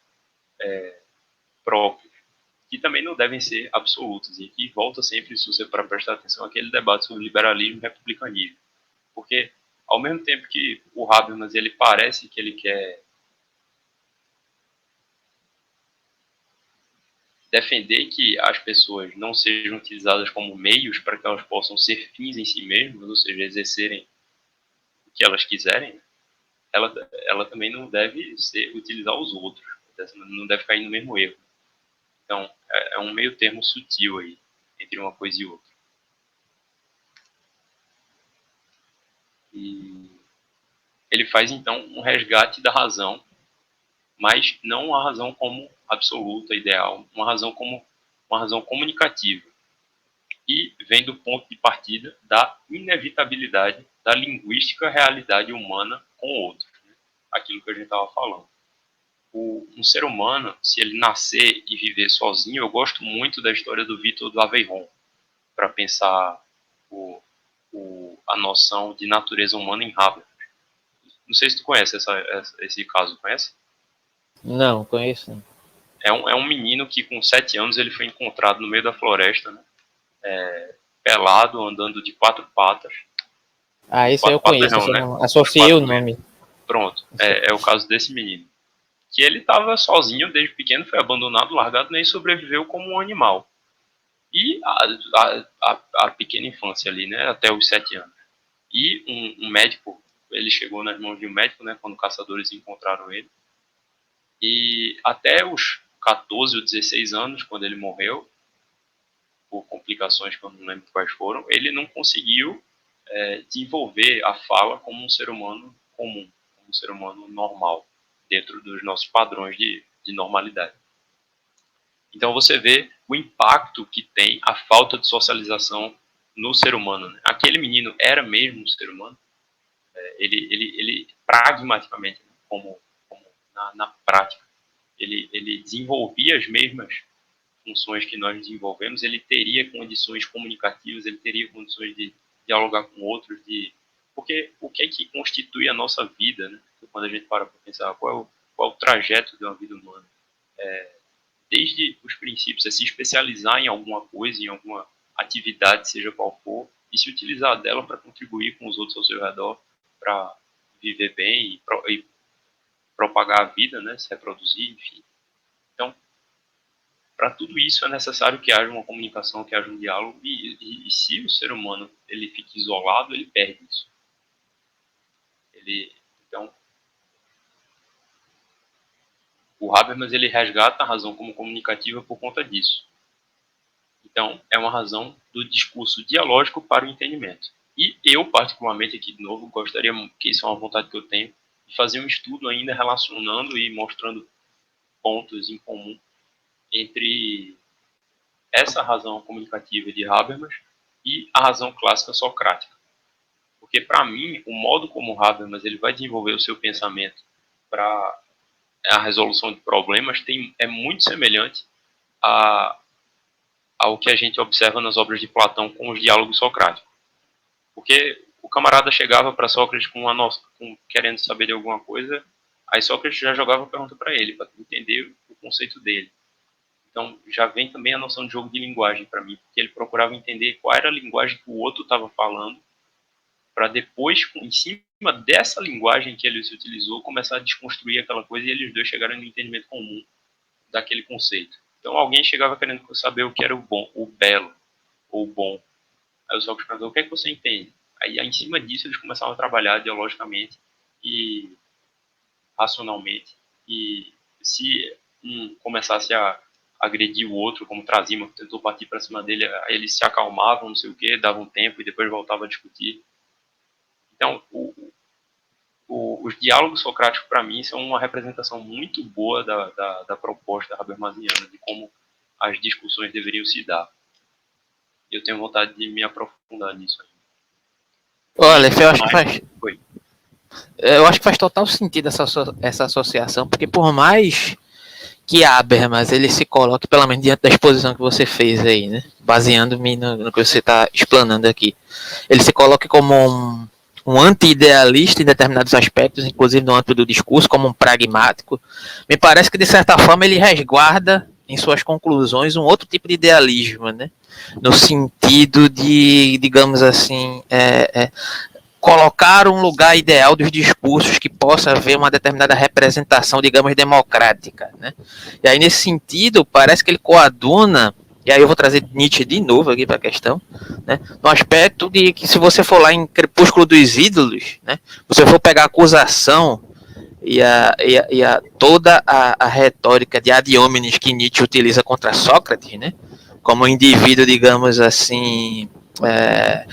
Speaker 2: próprias, que também não devem ser absolutos. E aqui volta sempre, se você para prestar atenção, aquele debate sobre liberalismo e republicanismo. Porque, ao mesmo tempo que o Habermas ele parece que ele quer defender que as pessoas não sejam utilizadas como meios para que elas possam ser fins em si mesmas, ou seja, exercerem o que elas quiserem, ela também não deve utilizar os outros, não deve cair no mesmo erro. Então, é um meio termo sutil aí, entre uma coisa e outra. E ele faz, então, um resgate da razão, mas não a razão como absoluta, ideal, uma razão comunicativa. E vem do ponto de partida da inevitabilidade da linguística realidade humana com outros. Né? Aquilo que a gente estava falando. Um ser humano, se ele nascer e viver sozinho, eu gosto muito da história do Victor do Aveyron, para pensar a noção de natureza humana em Habermas. Não sei se tu conhece esse caso, conhece?
Speaker 1: Não, conheço não.
Speaker 2: É um menino que com 7 anos ele foi encontrado no meio da floresta, né? Pelado, andando de 4 patas.
Speaker 1: Ah, isso aí eu
Speaker 2: 4 patas
Speaker 1: conheço, eu
Speaker 2: não,
Speaker 1: só
Speaker 2: né?
Speaker 1: não associei o nome.
Speaker 2: Pronto, é o caso desse menino. Que ele estava sozinho desde pequeno, foi abandonado, largado, nem sobreviveu como um animal. E a pequena infância ali, né? Até os 7 anos. E um médico, ele chegou nas mãos de um médico, né? Quando caçadores encontraram ele. E até os 14 ou 16 anos, quando ele morreu, por complicações que eu não lembro quais foram, ele não conseguiu desenvolver a fala como um ser humano comum, como um ser humano normal, dentro dos nossos padrões de normalidade. Então você vê o impacto que tem a falta de socialização no ser humano. Né? Aquele menino era mesmo um ser humano, ele pragmaticamente, como na prática, ele desenvolvia as mesmas funções que nós desenvolvemos, ele teria condições comunicativas, ele teria condições de dialogar com outros, porque o que é que constitui a nossa vida, né? Quando a gente para pensar qual é o trajeto de uma vida humana, desde os princípios, é se especializar em alguma coisa, em alguma atividade, seja qual for, e se utilizar dela para contribuir com os outros ao seu redor, para viver bem e propagar a vida, né? Se reproduzir, enfim. Então, para tudo isso é necessário que haja uma comunicação, que haja um diálogo, e se o ser humano ele fica isolado, ele perde isso. Então, o Habermas ele resgata a razão como comunicativa por conta disso. Então, é uma razão do discurso dialógico para o entendimento. E eu, particularmente, aqui de novo, gostaria, que isso é uma vontade que eu tenho, de fazer um estudo ainda relacionando e mostrando pontos em comum entre essa razão comunicativa de Habermas e a razão clássica socrática. Porque, para mim, o modo como Habermas ele vai desenvolver o seu pensamento para a resolução de problemas é muito semelhante ao que a gente observa nas obras de Platão com os diálogos socráticos. Porque o camarada chegava para Sócrates querendo saber de alguma coisa, aí Sócrates já jogava a pergunta para ele, para entender o conceito dele. Então já vem também a noção de jogo de linguagem para mim, porque ele procurava entender qual era a linguagem que o outro estava falando, para depois, em cima dessa linguagem que ele utilizou, começar a desconstruir aquela coisa e eles dois chegaram no entendimento comum daquele conceito. Então alguém chegava querendo saber o que era o bom, o belo, ou o bom. Aí o Sócrates perguntou, o que é que você entende? Aí em cima disso eles começavam a trabalhar ideologicamente e racionalmente. E se um começasse a agredir o outro, como Trasímaco tentou partir para cima dele, aí eles se acalmavam, não sei o que, davam tempo e depois voltavam a discutir. Então, os diálogos socráticos, para mim, são uma representação muito boa da proposta habermasiana, de como as discussões deveriam se dar. Eu tenho vontade de me aprofundar nisso ainda.
Speaker 1: Olha, eu acho que faz total sentido essa associação, porque por mais que Habermas ele se coloque, pelo menos diante da exposição que você fez aí, né, baseando-me no que você está explanando aqui, ele se coloque como um anti-idealista em determinados aspectos, inclusive no âmbito do discurso, como um pragmático. Me parece que, de certa forma, ele resguarda em suas conclusões um outro tipo de idealismo, né? No sentido de, digamos assim, colocar um lugar ideal dos discursos que possa haver uma determinada representação, digamos, democrática, né? E aí, nesse sentido, parece que ele coaduna, e aí eu vou trazer Nietzsche de novo aqui para a questão, né? No aspecto de que, se você for lá em Crepúsculo dos Ídolos, né, você for pegar a acusação e toda a retórica de ad hominem que Nietzsche utiliza contra Sócrates, né, como um indivíduo, digamos assim,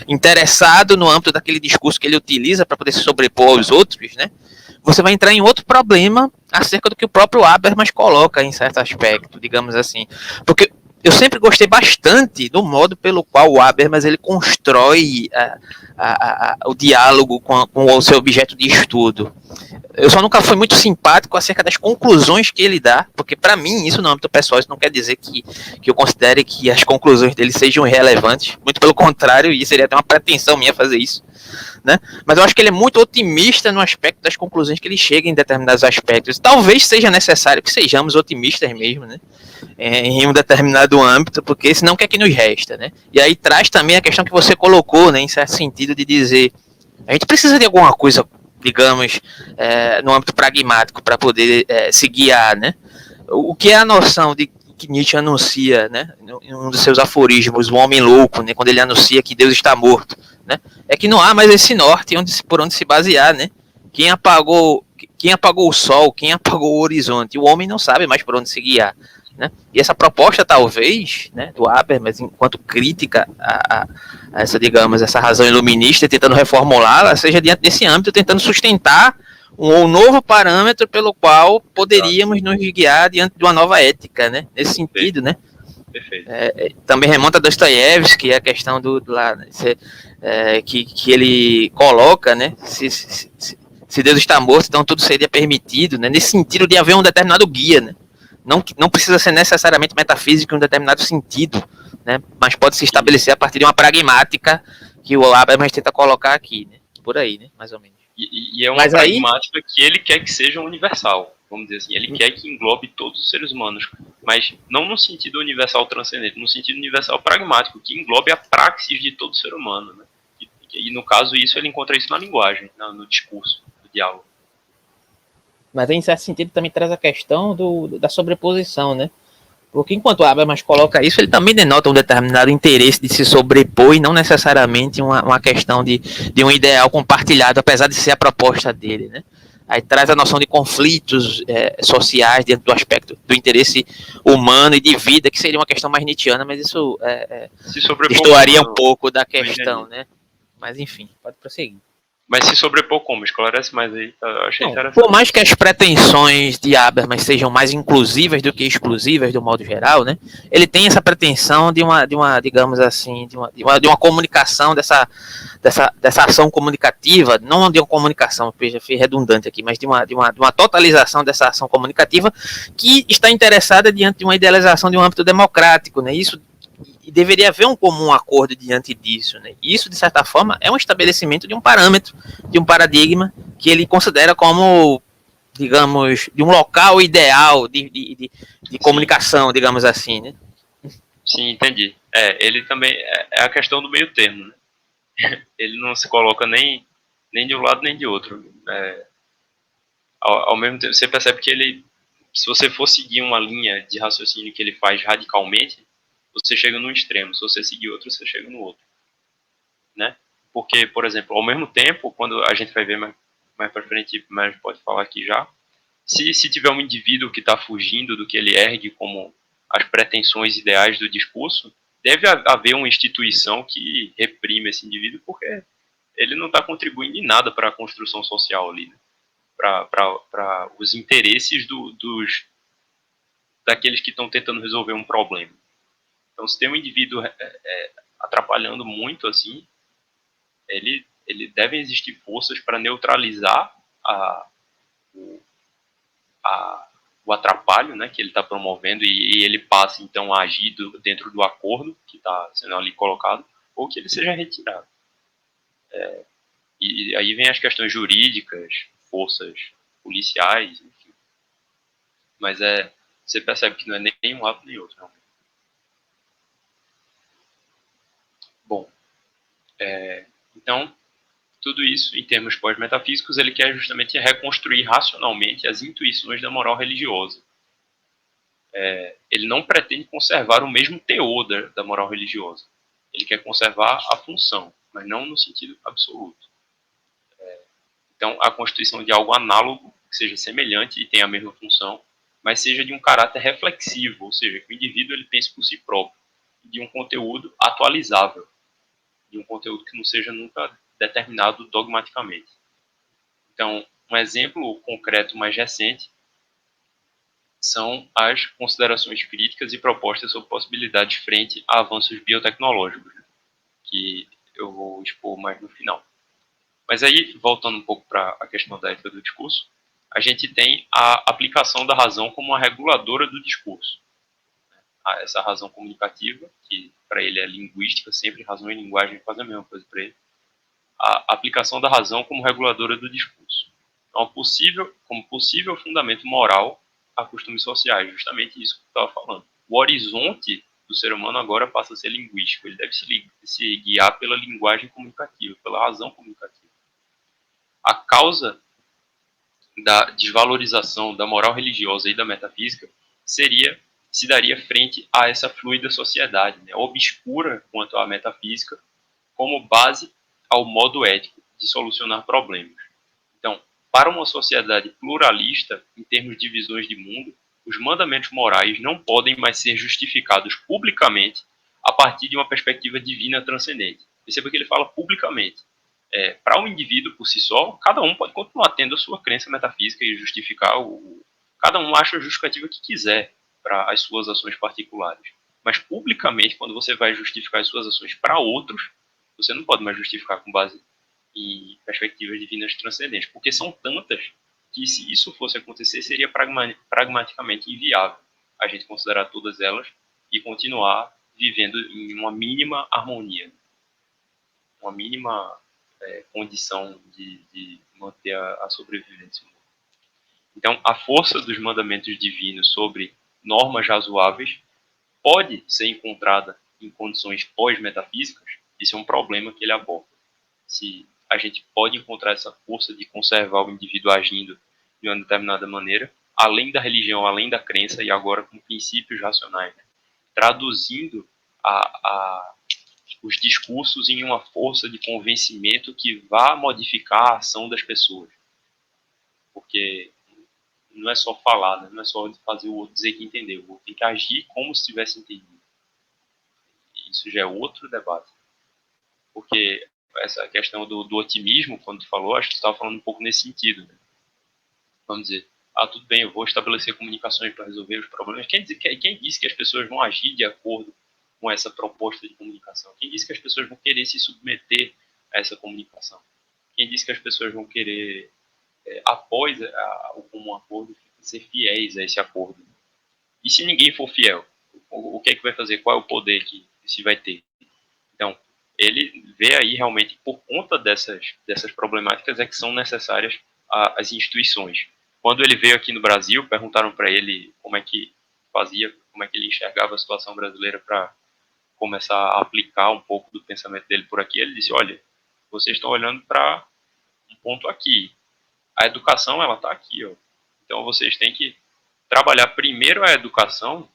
Speaker 1: interessado no âmbito daquele discurso que ele utiliza para poder se sobrepor aos outros, né, você vai entrar em outro problema acerca do que o próprio Habermas coloca em certo aspecto, digamos assim. Porque eu sempre gostei bastante do modo pelo qual o Habermas ele constrói o diálogo com o seu objeto de estudo. Eu só nunca fui muito simpático acerca das conclusões que ele dá, porque para mim, isso no âmbito pessoal, isso não quer dizer que eu considere que as conclusões dele sejam irrelevantes, muito pelo contrário, e seria até uma pretensão minha fazer isso, né? Mas eu acho que ele é muito otimista no aspecto das conclusões que ele chega em determinados aspectos. Talvez seja necessário que sejamos otimistas mesmo, né, em um determinado âmbito, porque senão o que é que nos resta, né? E aí traz também a questão que você colocou, né, em certo sentido, de dizer a gente precisa de alguma coisa, digamos, no âmbito pragmático para poder se guiar, né? O que é a noção de que Nietzsche anuncia, né, em um dos seus aforismos, o homem louco, né, quando ele anuncia que Deus está morto, né, é que não há mais esse norte por onde se basear, né? Quem apagou o sol, quem apagou o horizonte, o homem não sabe mais por onde se guiar, né? E essa proposta, talvez, né, do Habermas, enquanto crítica a essa, digamos, essa razão iluminista, tentando reformulá-la, seja diante desse âmbito, tentando sustentar um novo parâmetro pelo qual poderíamos nos guiar diante de uma nova ética, né? Nesse sentido, né?
Speaker 2: Perfeito.
Speaker 1: Também remonta a Dostoiévski, a questão que ele coloca, né? Se Deus está morto, então tudo seria permitido, né? Nesse sentido de haver um determinado guia, né? Não precisa ser necessariamente metafísico em um determinado sentido, né? Mas pode se estabelecer a partir de uma pragmática que o Habermas tenta colocar aqui, né? Por aí, né? Mais ou menos.
Speaker 2: E é uma pragmática que ele quer que seja universal, vamos dizer assim. Ele quer que englobe todos os seres humanos, mas não no sentido universal transcendente, no sentido universal pragmático, que englobe a praxis de todo ser humano, né? E no caso, ele encontra isso na linguagem, no discurso, no diálogo.
Speaker 1: Mas em certo sentido também traz a questão da sobreposição, né? Porque enquanto o Habermas coloca isso, ele também denota um determinado interesse de se sobrepor e não necessariamente uma questão de um ideal compartilhado, apesar de ser a proposta dele, né? Aí traz a noção de conflitos sociais dentro do aspecto do interesse humano e de vida, que seria uma questão mais nietzschiana, mas isso destoaria um pouco da questão, né? Mas enfim, pode prosseguir.
Speaker 2: Mas se sobrepor como? Esclarece mais aí, eu achei interessante.
Speaker 1: Por mais que as pretensões de Habermas sejam mais inclusivas do que exclusivas, do modo geral, né? Ele tem essa pretensão de uma digamos assim, de uma comunicação dessa ação comunicativa, não de uma comunicação, já fui redundante aqui, mas de uma totalização dessa ação comunicativa que está interessada diante de uma idealização de um âmbito democrático, né? Isso E deveria haver um comum acordo diante disso, né? Isso, de certa forma, é um estabelecimento de um parâmetro, de um paradigma que ele considera como, digamos, de um local ideal de comunicação, digamos assim, né?
Speaker 2: Sim, entendi. Ele também é a questão do meio termo, né? Ele não se coloca nem de um lado nem de outro. Ao mesmo tempo, você percebe que ele, se você for seguir uma linha de raciocínio que ele faz radicalmente, você chega num extremo. Se você seguir outro, você chega no outro, né? Porque, por exemplo, ao mesmo tempo, quando a gente vai ver mais para frente, mas pode falar aqui já, se tiver um indivíduo que está fugindo do que ele ergue como as pretensões ideais do discurso, deve haver uma instituição que reprime esse indivíduo, porque ele não está contribuindo em nada para a construção social ali, né? Para os interesses daqueles que estão tentando resolver um problema. Então, se tem um indivíduo atrapalhando muito, assim, ele deve existir forças para neutralizar o, o atrapalho, né, que ele está promovendo e ele passe, então, a agir dentro do acordo que está sendo ali colocado, ou que ele seja retirado. E aí vem as questões jurídicas, forças policiais, enfim. Mas você percebe que não é nem um lado nem outro, realmente. Bom, então, tudo isso, em termos pós-metafísicos, ele quer justamente reconstruir racionalmente as intuições da moral religiosa. Ele não pretende conservar o mesmo teor da moral religiosa. Ele quer conservar a função, mas não no sentido absoluto. Então, a constituição de algo análogo, que seja semelhante e tenha a mesma função, mas seja de um caráter reflexivo, ou seja, que o indivíduo ele pense por si próprio, de um conteúdo atualizável, de um conteúdo que não seja nunca determinado dogmaticamente. Então, um exemplo concreto mais recente são as considerações críticas e propostas sobre possibilidades frente a avanços biotecnológicos, que eu vou expor mais no final. Mas aí, voltando um pouco para a questão da ética do discurso, a gente tem a aplicação da razão como uma reguladora do discurso. Essa razão comunicativa, que para ele é linguística, sempre razão e linguagem fazem a mesma coisa para ele. A aplicação da razão como reguladora do discurso. Então, como possível fundamento moral a costumes sociais, justamente isso que eu estava falando. O horizonte do ser humano agora passa a ser linguístico, ele deve se guiar pela linguagem comunicativa, pela razão comunicativa. A causa da desvalorização da moral religiosa e da metafísica se daria frente a essa fluida sociedade, né, obscura quanto à metafísica, como base ao modo ético de solucionar problemas. Então, para uma sociedade pluralista, em termos de visões de mundo, os mandamentos morais não podem mais ser justificados publicamente a partir de uma perspectiva divina transcendente. Perceba que ele fala publicamente. Para um indivíduo por si só, cada um pode continuar tendo a sua crença metafísica e justificar cada um acha a justificativa que quiser para as suas ações particulares. Mas publicamente, quando você vai justificar as suas ações para outros, você não pode mais justificar com base em perspectivas divinas transcendentes, porque são tantas que, se isso fosse acontecer, seria pragmaticamente inviável a gente considerar todas elas e continuar vivendo em uma mínima harmonia, uma mínima condição de manter a sobrevivência. Então, a força dos mandamentos divinos sobre normas razoáveis pode ser encontrada em condições pós-metafísicas. Isso é um problema que ele aborda. Se a gente pode encontrar essa força de conservar o indivíduo agindo de uma determinada maneira, além da religião, além da crença, e agora com princípios racionais, né? Traduzindo os discursos em uma força de convencimento que vá modificar a ação das pessoas. Porque não é só falar, né? Não é só fazer o outro dizer que entendeu, o outro tem que agir como se tivesse entendido. Isso já é outro debate. Porque essa questão do otimismo, quando tu falou, acho que tu estava falando um pouco nesse sentido, né? Vamos dizer, tudo bem, eu vou estabelecer comunicações para resolver os problemas. Quem disse que as pessoas vão agir de acordo com essa proposta de comunicação? Quem disse que as pessoas vão querer se submeter a essa comunicação? Quem disse que as pessoas vão querer, após o comum acordo, ser fiéis a esse acordo? E se ninguém for fiel, o que é que vai fazer? Qual é o poder que se vai ter. Então, ele vê aí realmente, por conta dessas problemáticas, é que são necessárias as instituições. Quando ele veio aqui no Brasil, perguntaram para ele como é que fazia, como é que ele enxergava a situação brasileira para começar a aplicar um pouco do pensamento dele por aqui. Ele disse, olha, vocês estão olhando para um ponto aqui. A educação, ela está aqui, ó. Então, vocês têm que trabalhar primeiro a educação,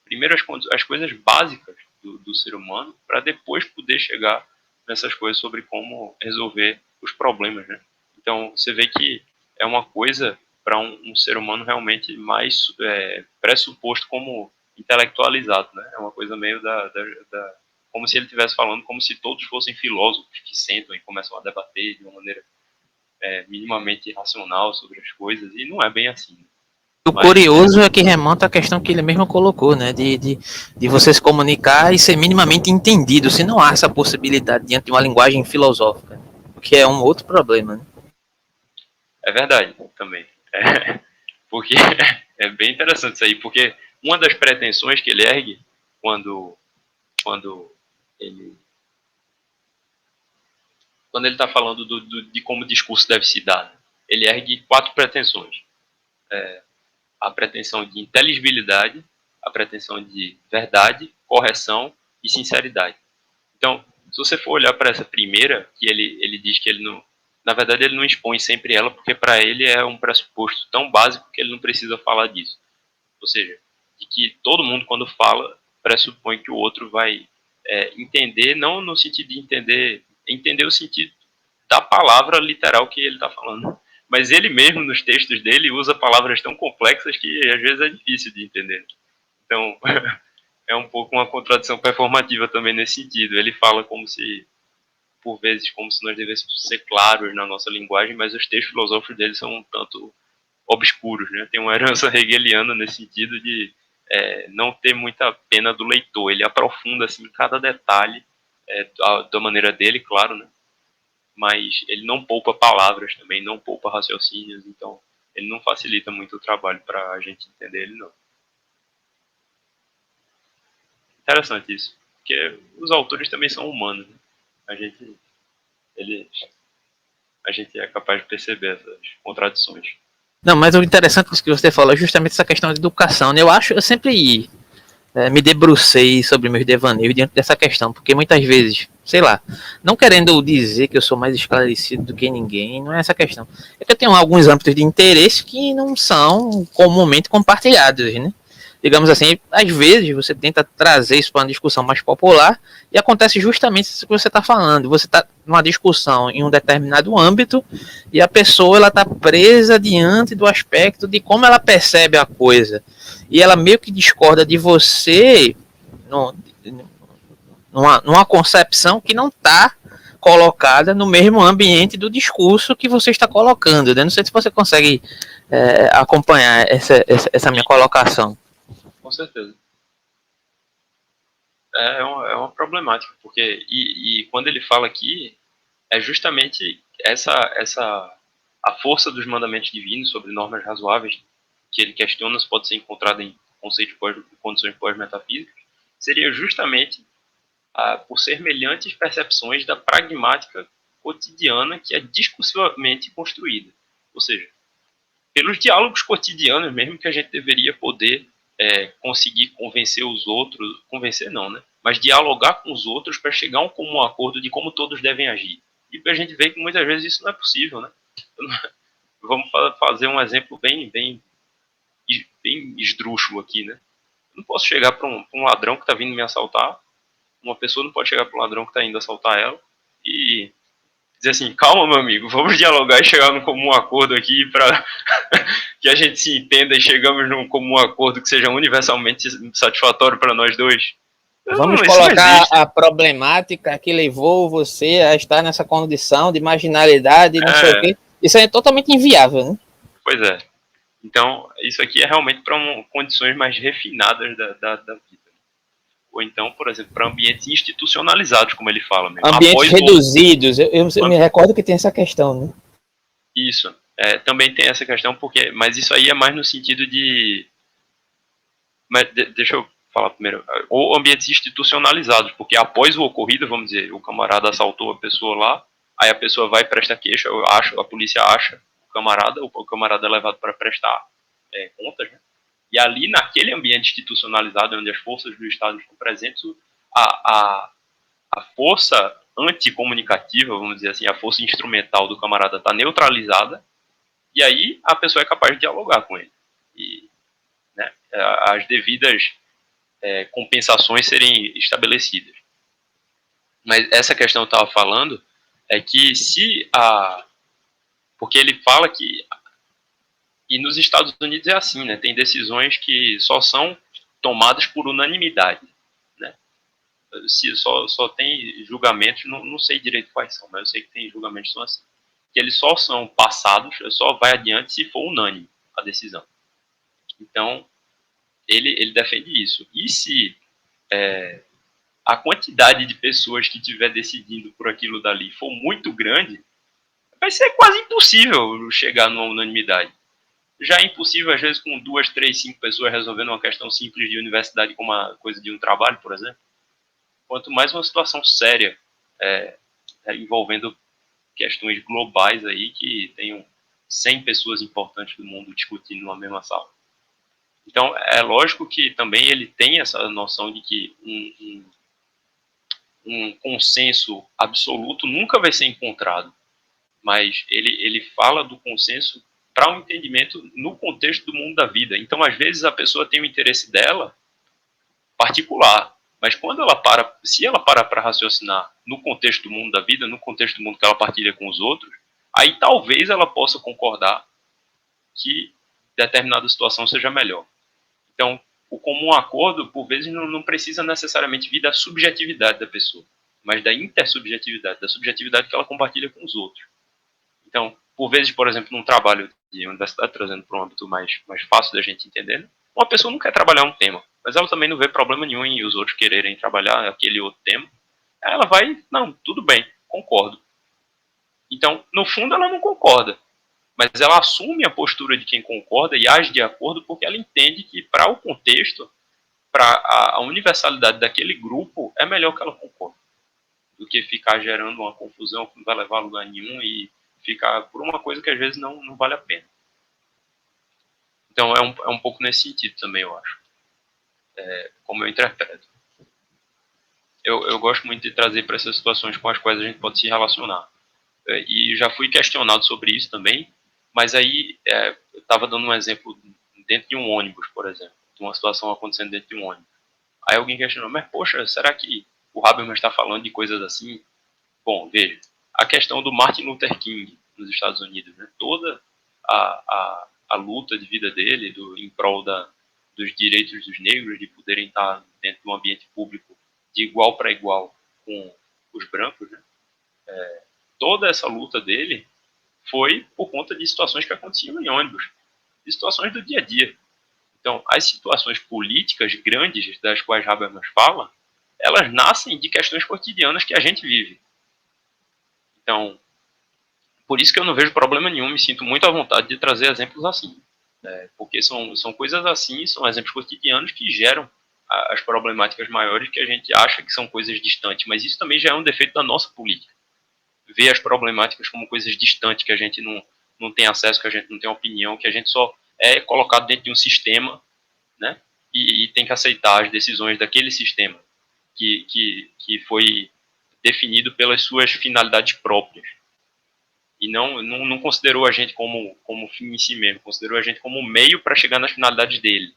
Speaker 2: primeiro as coisas básicas do ser humano, para depois poder chegar nessas coisas sobre como resolver os problemas, né? Então, você vê que é uma coisa para um ser humano realmente mais pressuposto como intelectualizado, né? É uma coisa meio como se ele estivesse falando como se todos fossem filósofos que sentam e começam a debater de uma maneira minimamente racional sobre as coisas, e não é bem assim.
Speaker 1: O curioso é que remonta à questão que ele mesmo colocou, né? De você se comunicar e ser minimamente entendido, se não há essa possibilidade diante de uma linguagem filosófica, que é um outro problema, né?
Speaker 2: É verdade, também. Porque é bem interessante isso aí, porque uma das pretensões que ele ergue quando ele está falando de como o discurso deve se dar, né? Ele ergue 4 pretensões. A pretensão de inteligibilidade, a pretensão de verdade, correção e sinceridade. Então, se você for olhar para essa primeira, que ele diz que ele não, na verdade ele não expõe sempre ela, porque para ele é um pressuposto tão básico que ele não precisa falar disso. Ou seja, de que todo mundo quando fala pressupõe que o outro vai entender, não no sentido de entender o sentido da palavra literal que ele está falando, mas ele mesmo nos textos dele usa palavras tão complexas que às vezes é difícil de entender. Então, é um pouco uma contradição performativa também nesse sentido. Ele fala como se, por vezes, como se nós devêssemos ser claros na nossa linguagem, mas os textos filosóficos dele são um tanto obscuros, né? Tem uma herança hegeliana nesse sentido de não ter muita pena do leitor. Ele aprofunda assim cada detalhe da maneira dele, claro, né? Mas ele não poupa palavras também, não poupa raciocínios, então ele não facilita muito o trabalho para a gente entender ele, não. Interessante isso, porque os autores também são humanos, né? A gente, ele, a gente é capaz de perceber essas contradições.
Speaker 1: Não, mas o interessante que você falou é justamente essa questão de educação, né? Eu sempre me debrucei sobre meus devaneios diante dessa questão, porque muitas vezes, sei lá, não querendo dizer que eu sou mais esclarecido do que ninguém, não é essa questão. É que eu tenho alguns âmbitos de interesse que não são comumente compartilhados, né? Digamos assim, às vezes você tenta trazer isso para uma discussão mais popular e acontece justamente isso que você está falando. Você está numa discussão em um determinado âmbito e a pessoa ela está presa diante do aspecto de como ela percebe a coisa. E ela meio que discorda de você numa concepção que não está colocada no mesmo ambiente do discurso que você está colocando. Né? Não sei se você consegue acompanhar essa minha colocação.
Speaker 2: Com certeza. É uma problemática, porque e quando ele fala aqui, é justamente a força dos mandamentos divinos sobre normas razoáveis que ele questiona se pode ser encontrada em condições pós-metafísicas, seria justamente por semelhantes percepções da pragmática cotidiana que é discursivamente construída. Ou seja, pelos diálogos cotidianos mesmo que a gente deveria poder conseguir convencer os outros, convencer não, né? Mas dialogar com os outros para chegar a um comum acordo de como todos devem agir. E a gente vê que muitas vezes isso não é possível, né? Vamos fazer um exemplo bem esdrúxulo aqui, né? Eu não posso chegar para um ladrão que está vindo me assaltar, uma pessoa não pode chegar para um ladrão que está indo assaltar ela e dizer assim, calma meu amigo, vamos dialogar e chegar num comum acordo aqui para que a gente se entenda e chegamos num comum acordo que seja universalmente satisfatório para nós dois.
Speaker 1: Vamos colocar a problemática que levou você a estar nessa condição de marginalidade, não sei o quê. Isso é totalmente inviável, né?
Speaker 2: Pois é. Então, isso aqui é realmente para condições mais refinadas da vida. Ou então, por exemplo, para ambientes institucionalizados, como ele fala mesmo.
Speaker 1: Ambientes reduzidos. Eu me recordo que tem essa questão, né?
Speaker 2: Isso. Também tem essa questão, mas isso aí é mais no sentido de... Mas deixa eu falar primeiro, ou ambientes institucionalizados, porque após o ocorrido, vamos dizer, o camarada assaltou a pessoa lá, aí a pessoa vai e presta queixa, a polícia acha o camarada é levado para prestar contas, né? E ali, naquele ambiente institucionalizado, onde as forças do Estado estão presentes, a força anticomunicativa, vamos dizer assim, a força instrumental do camarada está neutralizada, e aí a pessoa é capaz de dialogar com ele. E, né, as devidas compensações serem estabelecidas. Mas essa questão que eu estava falando é que porque ele fala que... E nos Estados Unidos é assim, né? Tem decisões que só são tomadas por unanimidade, né? Só tem julgamentos, não sei direito quais são, mas eu sei que tem julgamentos que são assim. Que eles só são passados, só vai adiante se for unânime a decisão. Então, ele defende isso. E se a quantidade de pessoas que estiver decidindo por aquilo dali for muito grande, vai ser quase impossível chegar numa unanimidade. Já é impossível, às vezes, com 2, 3, 5 pessoas resolvendo uma questão simples de universidade, como uma coisa de um trabalho, por exemplo. Quanto mais uma situação séria, envolvendo questões globais aí, que tenham 100 pessoas importantes do mundo discutindo numa mesma sala. Então, é lógico que também ele tem essa noção de que um consenso absoluto nunca vai ser encontrado, mas ele fala do consenso para um entendimento no contexto do mundo da vida. Então, às vezes, a pessoa tem o interesse dela particular, mas quando se ela parar para raciocinar no contexto do mundo da vida, no contexto do mundo que ela partilha com os outros, aí talvez ela possa concordar que determinada situação seja melhor. Então, o comum acordo, por vezes, não precisa necessariamente vir da subjetividade da pessoa, mas da intersubjetividade, da subjetividade que ela compartilha com os outros. Então, por vezes, por exemplo, num trabalho de universidade, trazendo para um âmbito mais fácil da gente entender, né? Uma pessoa não quer trabalhar um tema, mas ela também não vê problema nenhum em os outros quererem trabalhar aquele outro tema. Aí ela vai, não, tudo bem, concordo. Então, no fundo, ela não concorda, mas ela assume a postura de quem concorda e age de acordo porque ela entende que, para o contexto, para a universalidade daquele grupo, é melhor que ela concorde do que ficar gerando uma confusão que não vai levar a lugar nenhum e ficar por uma coisa que às vezes não vale a pena. Então é um pouco nesse sentido também, eu acho. Como eu interpreto. Eu gosto muito de trazer para essas situações com as quais a gente pode se relacionar. E já fui questionado sobre isso também, mas aí eu estava dando um exemplo dentro de um ônibus, por exemplo, de uma situação acontecendo dentro de um ônibus. Aí alguém questionou, mas poxa, será que o Habermas está falando de coisas assim? Bom, veja, a questão do Martin Luther King nos Estados Unidos, né? Toda a luta de vida dele em prol dos direitos dos negros de poderem estar dentro de um ambiente público de igual para igual com os brancos, né? Toda essa luta dele foi por conta de situações que aconteciam em ônibus, de situações do dia a dia. Então, as situações políticas grandes das quais Habermas fala, elas nascem de questões cotidianas que a gente vive. Então, por isso que eu não vejo problema nenhum, me sinto muito à vontade de trazer exemplos assim. Porque são coisas assim, são exemplos cotidianos que geram as problemáticas maiores que a gente acha que são coisas distantes. Mas isso também já é um defeito da nossa política. Ver as problemáticas como coisas distantes, que a gente não tem acesso, que a gente não tem opinião, que a gente só é colocado dentro de um sistema, né? E tem que aceitar as decisões daquele sistema que foi definido pelas suas finalidades próprias. E não considerou a gente como fim em si mesmo, considerou a gente como meio para chegar nas finalidades dele.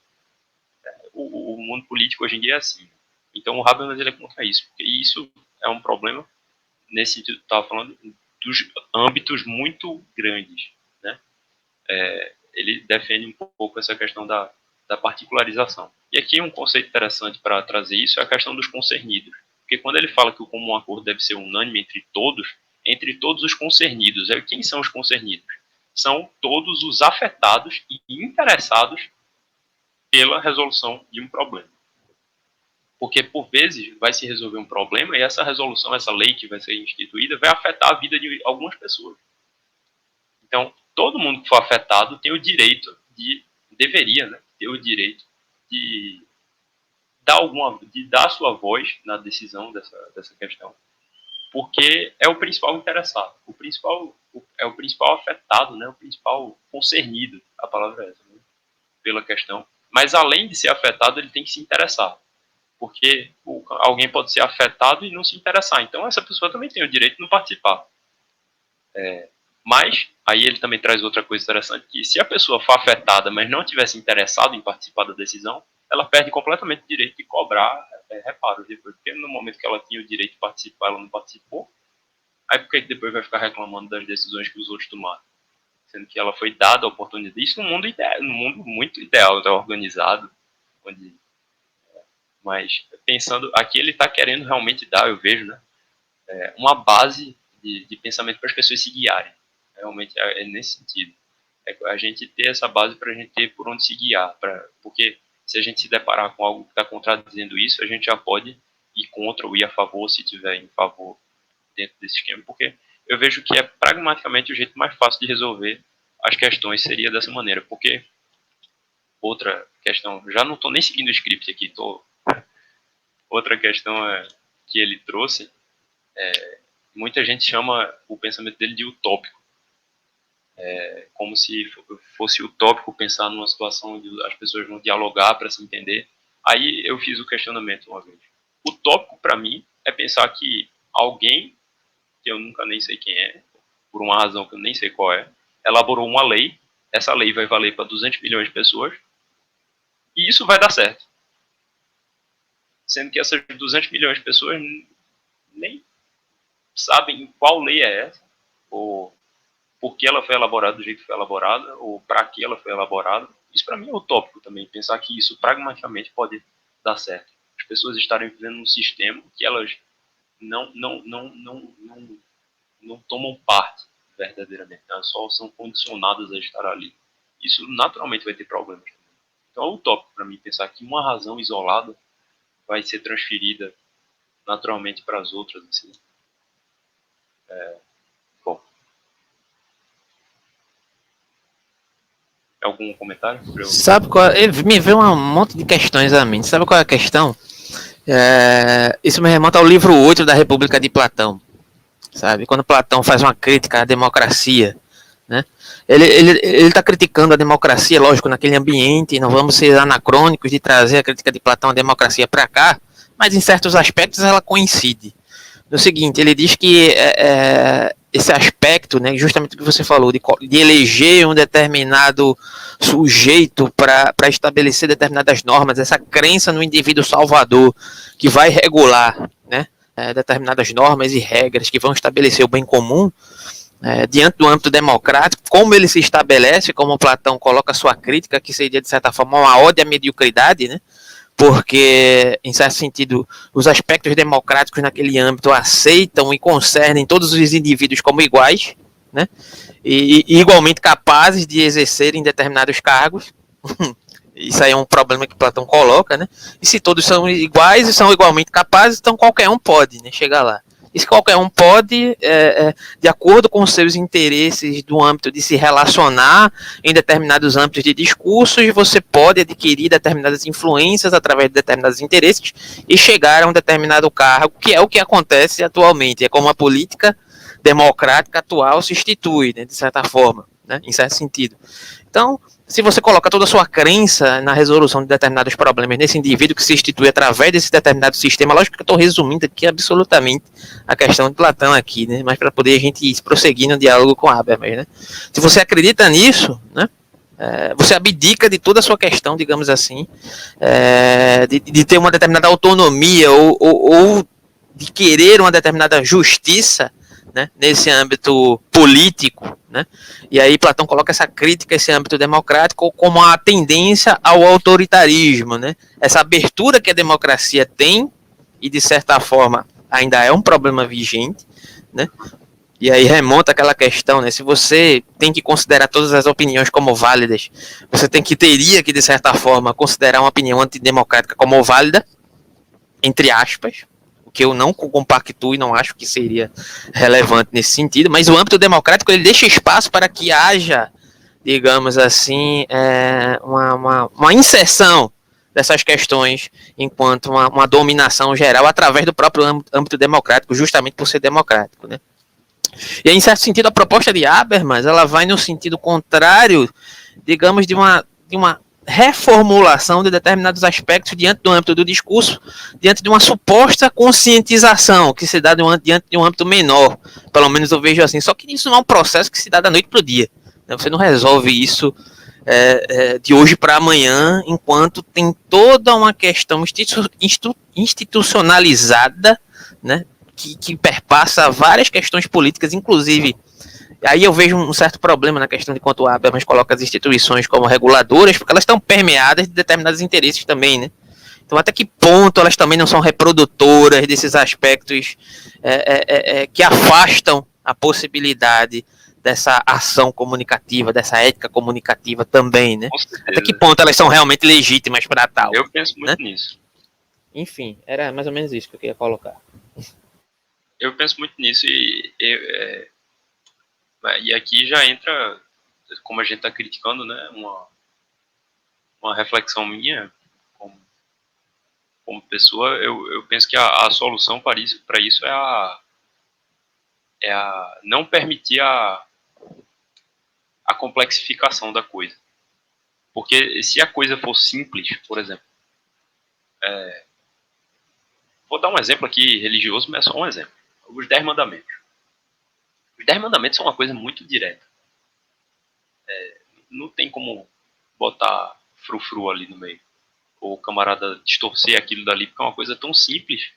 Speaker 2: O mundo político hoje em dia é assim. Então o Habermas ele é contra isso, porque isso é um problema, nesse sentido que eu estava falando, dos âmbitos muito grandes. Né? Ele defende um pouco essa questão da particularização. E aqui um conceito interessante para trazer isso é a questão dos concernidos. Porque quando ele fala que o comum acordo deve ser unânime entre todos os concernidos. Quem são os concernidos? São todos os afetados e interessados pela resolução de um problema. Porque, por vezes, vai se resolver um problema e essa resolução, essa lei que vai ser instituída, vai afetar a vida de algumas pessoas. Então, todo mundo que for afetado tem o direito deveria, né, ter o direito de dar sua voz na decisão dessa questão, porque é o principal interessado, é o principal afetado, né, o principal concernido, a palavra é essa, né, pela questão. Mas além de ser afetado, ele tem que se interessar, porque alguém pode ser afetado e não se interessar, então essa pessoa também tem o direito de não participar. Mas aí ele também traz outra coisa interessante, que se a pessoa for afetada, mas não tivesse interessado em participar da decisão, ela perde completamente o direito de cobrar reparos depois, porque no momento que ela tinha o direito de participar, ela não participou, aí por que depois vai ficar reclamando das decisões que os outros tomaram? Sendo que ela foi dada a oportunidade. Isso no mundo ideal, no mundo muito ideal, tá organizado, onde, mas pensando, aqui ele está querendo realmente dar, eu vejo, né, uma base de pensamento para as pessoas se guiarem. Realmente é nesse sentido. É a gente ter essa base para a gente ter por onde se guiar, porque se a gente se deparar com algo que está contradizendo isso, a gente já pode ir contra ou ir a favor, se tiver em favor dentro desse esquema, porque eu vejo que é pragmaticamente o jeito mais fácil de resolver as questões seria dessa maneira, porque outra questão, já não estou nem seguindo o script aqui, outra questão que ele trouxe, muita gente chama o pensamento dele de utópico, como se fosse utópico pensar numa situação onde as pessoas vão dialogar para se entender. Aí eu fiz o questionamento uma vez. Utópico para mim é pensar que alguém, que eu nunca nem sei quem é, por uma razão que eu nem sei qual é, elaborou uma lei, essa lei vai valer para 200 milhões de pessoas, e isso vai dar certo. Sendo que essas 200 milhões de pessoas nem sabem qual lei é essa, ou por que ela foi elaborada do jeito que foi elaborada, ou para que ela foi elaborada. Isso para mim é utópico também, pensar que isso pragmaticamente pode dar certo. As pessoas estarem vivendo num sistema que elas não tomam parte verdadeiramente, elas só são condicionadas a estar ali. Isso naturalmente vai ter problemas. Então é utópico para mim pensar que uma razão isolada vai ser transferida naturalmente para as outras, assim. Bom. Algum comentário?
Speaker 1: Sabe qual? Me veio um monte de questões a mim. Sabe qual é a questão? Isso me remonta ao livro 8 da República de Platão. Sabe? Quando Platão faz uma crítica à democracia, né? Ele está criticando a democracia, lógico, naquele ambiente. Não vamos ser anacrônicos de trazer a crítica de Platão à democracia para cá, mas em certos aspectos ela coincide. No seguinte, ele diz que esse aspecto, né, justamente o que você falou, de eleger um determinado sujeito para estabelecer determinadas normas, essa crença no indivíduo salvador que vai regular, né, determinadas normas e regras que vão estabelecer o bem comum, diante do âmbito democrático, como ele se estabelece, como Platão coloca sua crítica, que seria de certa forma uma ode à mediocridade, né? Porque, em certo sentido, os aspectos democráticos naquele âmbito aceitam e concernem todos os indivíduos como iguais, né? E igualmente capazes de exercerem determinados cargos. Isso aí é um problema que Platão coloca, né? E se todos são iguais e são igualmente capazes, então qualquer um pode, né, chegar lá. E se qualquer um pode, de acordo com os seus interesses do âmbito de se relacionar em determinados âmbitos de discursos, você pode adquirir determinadas influências através de determinados interesses e chegar a um determinado cargo, que é o que acontece atualmente. É como a política democrática atual se institui, né, de certa forma, né, em certo sentido. Então, se você coloca toda a sua crença na resolução de determinados problemas nesse indivíduo que se institui através desse determinado sistema, lógico que eu estou resumindo aqui absolutamente a questão de Platão aqui, né? Mas para poder a gente prosseguir no diálogo com Habermas, né? Se você acredita nisso, né? Você abdica de toda a sua questão, digamos assim, de ter uma determinada autonomia ou de querer uma determinada justiça, né, nesse âmbito político, né? E aí Platão coloca essa crítica a esse âmbito democrático como a tendência ao autoritarismo, né? Essa abertura que a democracia tem, e de certa forma ainda é um problema vigente, né? E aí remonta aquela questão, né? Se você tem que considerar todas as opiniões como válidas, você teria que, de certa forma, considerar uma opinião antidemocrática como válida, entre aspas, que eu não compactuo e não acho que seria relevante nesse sentido, mas o âmbito democrático ele deixa espaço para que haja, digamos assim, uma inserção dessas questões enquanto uma dominação geral através do próprio âmbito democrático, justamente por ser democrático, né? E em certo sentido a proposta de Habermas, ela vai no sentido contrário, digamos, de uma reformulação de determinados aspectos diante do âmbito do discurso, diante de uma suposta conscientização que se dá diante de um âmbito menor, pelo menos eu vejo assim. Só que isso não é um processo que se dá da noite para o dia, né? Você não resolve isso de hoje para amanhã, enquanto tem toda uma questão institucionalizada, né, que perpassa várias questões políticas, inclusive. Aí eu vejo um certo problema na questão de quanto o Habermas coloca as instituições como reguladoras, porque elas estão permeadas de determinados interesses também, né? Então, até que ponto elas também não são reprodutoras desses aspectos que afastam a possibilidade dessa ação comunicativa, dessa ética comunicativa também, né? Até que ponto elas são realmente legítimas para tal?
Speaker 2: Eu penso muito, né, nisso.
Speaker 1: Enfim, era mais ou menos isso que eu queria colocar.
Speaker 2: Eu penso muito nisso e aqui já entra, como a gente está criticando, né, uma reflexão minha como pessoa. Eu penso que a solução para isso é a não permitir a complexificação da coisa. Porque se a coisa for simples, por exemplo, vou dar um exemplo aqui religioso, mas é só um exemplo. Os 10 mandamentos. Os 10 mandamentos são uma coisa muito direta. Não tem como botar frufru ali no meio. Ou o camarada distorcer aquilo dali, porque é uma coisa tão simples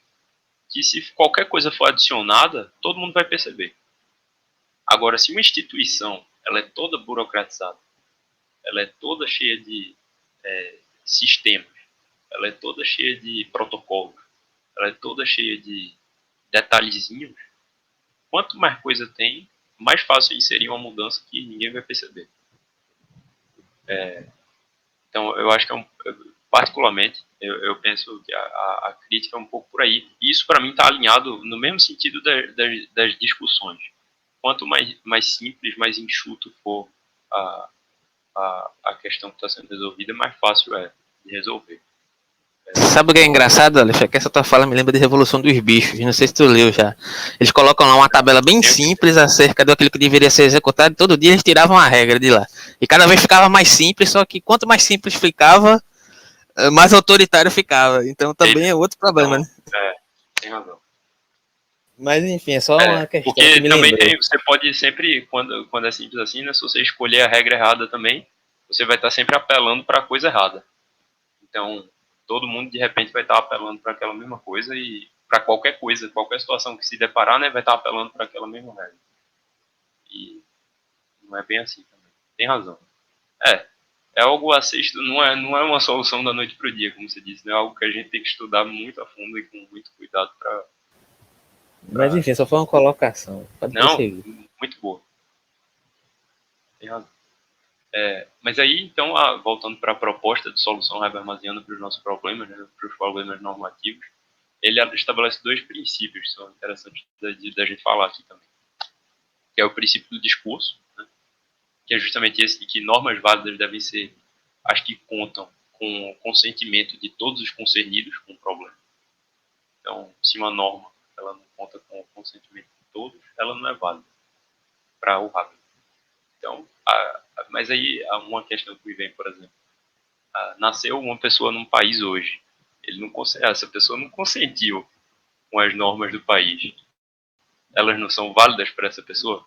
Speaker 2: que se qualquer coisa for adicionada, todo mundo vai perceber. Agora, se uma instituição ela é toda burocratizada, ela é toda cheia de sistemas, ela é toda cheia de protocolos, ela é toda cheia de detalhezinhos, quanto mais coisa tem, mais fácil inserir uma mudança que ninguém vai perceber. Então, eu acho que particularmente, eu penso que a crítica é um pouco por aí. E isso, para mim, está alinhado no mesmo sentido das discussões. Quanto mais simples, mais enxuto for a questão que está sendo resolvida, mais fácil é de resolver.
Speaker 1: Sabe o que é engraçado, Alex? É que essa tua fala me lembra de Revolução dos Bichos. Não sei se tu leu já. Eles colocam lá uma tabela bem simples acerca daquilo que deveria ser executado. E todo dia eles tiravam a regra de lá. E cada vez ficava mais simples, só que quanto mais simples ficava, mais autoritário ficava. Então também é outro problema,
Speaker 2: então,
Speaker 1: né?
Speaker 2: Tem razão.
Speaker 1: Mas enfim, é só uma questão
Speaker 2: porque
Speaker 1: que me
Speaker 2: também
Speaker 1: lembrou.
Speaker 2: você pode sempre, quando é simples assim, né, se você escolher a regra errada também, você vai estar sempre apelando para a coisa errada. Então, todo mundo de repente vai estar apelando para aquela mesma coisa e para qualquer coisa, qualquer situação que se deparar, né, vai estar apelando para aquela mesma regra. E não é bem assim também. Tem razão. É algo a ser, não é uma solução da noite para o dia, como você disse, né? É algo que a gente tem que estudar muito a fundo e com muito cuidado para.
Speaker 1: Mas enfim, só foi uma colocação. Pode
Speaker 2: Não,
Speaker 1: prosseguir.
Speaker 2: muito boa. Tem razão. Mas aí, então, voltando para a proposta de solução habermasiana para os nossos problemas, né, para os problemas normativos, ele estabelece dois princípios que são interessantes da gente falar aqui também. Que é o princípio do discurso, né, que é justamente esse de que normas válidas devem ser as que contam com o consentimento de todos os concernidos com o problema. Então, se uma norma ela não conta com o consentimento de todos, ela não é válida para o Habermas. Então, mas aí há uma questão que me vem, por exemplo. Nasceu uma pessoa num país hoje. Essa pessoa não consentiu com as normas do país. Elas não são válidas para essa pessoa?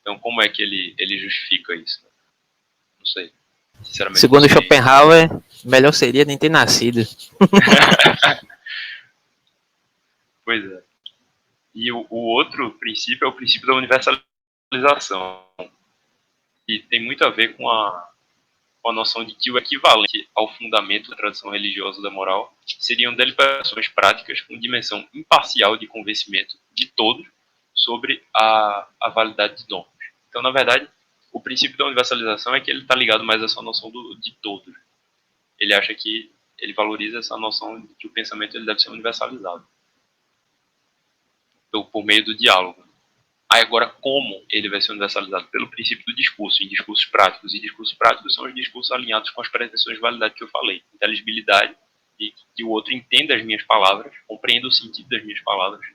Speaker 2: Então, como é que ele justifica isso? Não sei. Sinceramente,
Speaker 1: Segundo Schopenhauer, melhor seria nem ter nascido.
Speaker 2: Pois é. E o outro princípio é o princípio da universalização, que tem muito a ver com a noção de que o equivalente ao fundamento da tradição religiosa da moral seriam deliberações práticas com dimensão imparcial de convencimento de todos sobre a validade de normas. Então, na verdade, o princípio da universalização é que ele está ligado mais a essa noção de todos. Ele acha que ele valoriza essa noção de que o pensamento ele deve ser universalizado por meio do diálogo. Aí agora, como ele vai ser universalizado? Pelo princípio do discurso, em discursos práticos. E discursos práticos são os discursos alinhados com as pretensões de validade que eu falei. Inteligibilidade, e que o outro entenda as minhas palavras, compreenda o sentido das minhas palavras.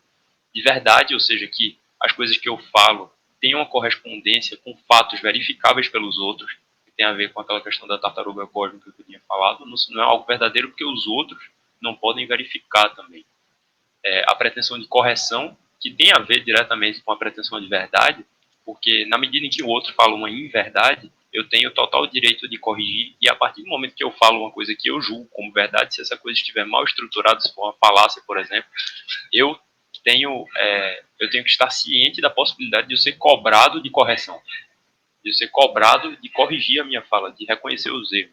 Speaker 2: De verdade, ou seja, que as coisas que eu falo tenham uma correspondência com fatos verificáveis pelos outros, que tem a ver com aquela questão da tartaruga cósmica que eu tinha falado. Não é algo verdadeiro porque os outros não podem verificar também. A pretensão de correção, que tem a ver diretamente com a pretensão de verdade, porque na medida em que o outro fala uma inverdade, eu tenho total direito de corrigir, e a partir do momento que eu falo uma coisa que eu julgo como verdade, se essa coisa estiver mal estruturada, se for uma falácia, por exemplo, eu eu tenho que estar ciente da possibilidade de eu ser cobrado de correção, de eu ser cobrado de corrigir a minha fala, de reconhecer os erros.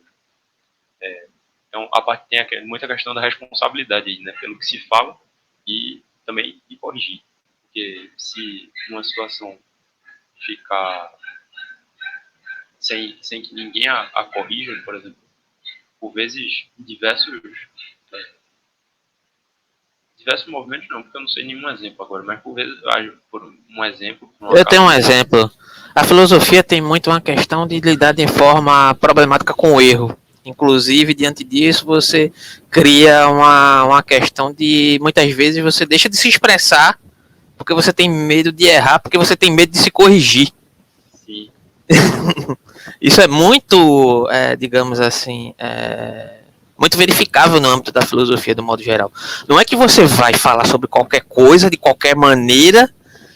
Speaker 2: Então, a parte tem muita questão da responsabilidade aí, né, pelo que se fala, e também de corrigir. Porque se uma situação ficar sem que ninguém a corrija, por exemplo, por vezes diversos movimentos não, porque eu não sei nenhum exemplo agora, mas por vezes, por um exemplo...
Speaker 1: Eu tenho um exemplo. A filosofia tem muito uma questão de lidar de forma problemática com o erro. Inclusive, diante disso, você cria uma questão de, muitas vezes, você deixa de se expressar porque você tem medo de errar, porque você tem medo de se corrigir.
Speaker 2: Sim.
Speaker 1: Isso é muito, digamos assim, muito verificável no âmbito da filosofia, do modo geral. Não é que você vai falar sobre qualquer coisa, de qualquer maneira,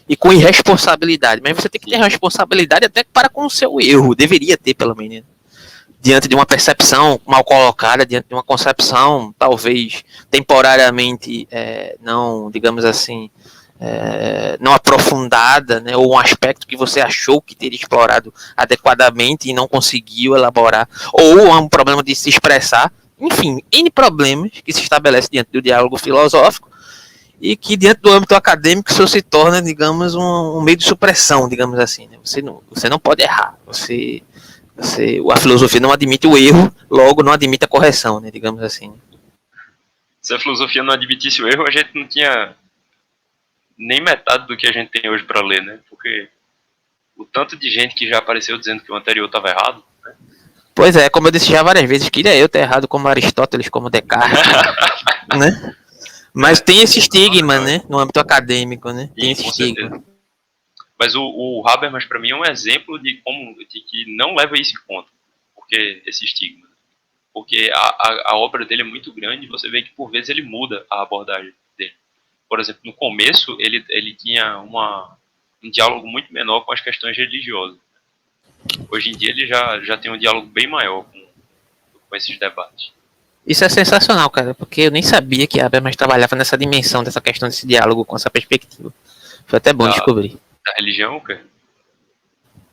Speaker 1: e com irresponsabilidade, mas você tem que ter responsabilidade até para com o seu erro, deveria ter pelo menos, diante de uma percepção mal colocada, diante de uma concepção talvez temporariamente não, digamos assim, não aprofundada, né, ou um aspecto que você achou que teria explorado adequadamente e não conseguiu elaborar, ou um problema de se expressar, enfim, N problemas que se estabelece diante do diálogo filosófico, e que diante do âmbito acadêmico isso se torna, digamos, um meio de supressão, digamos assim. Né? Você não pode errar. A filosofia não admite o erro, logo não admite a correção, né? Digamos assim.
Speaker 2: Se a filosofia não admitisse o erro, a gente não tinha nem metade do que a gente tem hoje para ler, né? Porque o tanto de gente que já apareceu dizendo que o anterior estava errado, né?
Speaker 1: Pois é, como eu disse já várias vezes, queria eu ter errado como Aristóteles, como Descartes, né? Mas tem esse estigma, né? No âmbito acadêmico, né? Tem esse estigma.
Speaker 2: Certeza. Mas o Habermas, para mim, é um exemplo de que não leva isso em conta. Porque esse estigma. Porque a obra dele é muito grande e você vê que, por vezes, ele muda a abordagem dele. Por exemplo, no começo, ele tinha um diálogo muito menor com as questões religiosas. Hoje em dia, ele já tem um diálogo bem maior com esses debates.
Speaker 1: Isso é sensacional, cara, porque eu nem sabia que Habermas trabalhava nessa dimensão, dessa questão desse diálogo com essa perspectiva. Foi até bom descobrir.
Speaker 2: Da religião, cara?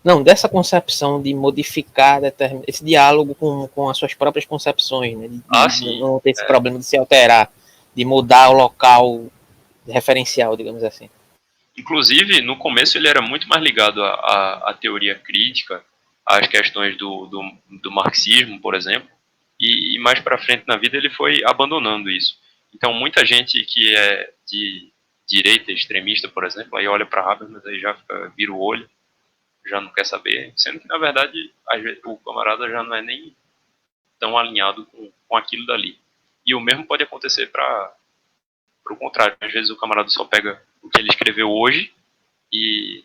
Speaker 1: Não, dessa concepção de modificar esse diálogo com as suas próprias concepções, né?
Speaker 2: Sim.
Speaker 1: Não ter esse problema de se alterar, de mudar o local referencial, digamos assim.
Speaker 2: Inclusive, no começo ele era muito mais ligado à teoria crítica, às questões do marxismo, por exemplo, e mais para frente na vida ele foi abandonando isso. Então, muita gente que é de direita extremista, por exemplo, aí olha para Habermas, aí já vira o olho, já não quer saber, sendo que, na verdade, o camarada já não é nem tão alinhado com aquilo dali. E o mesmo pode acontecer para o contrário. Às vezes o camarada só pega o que ele escreveu hoje e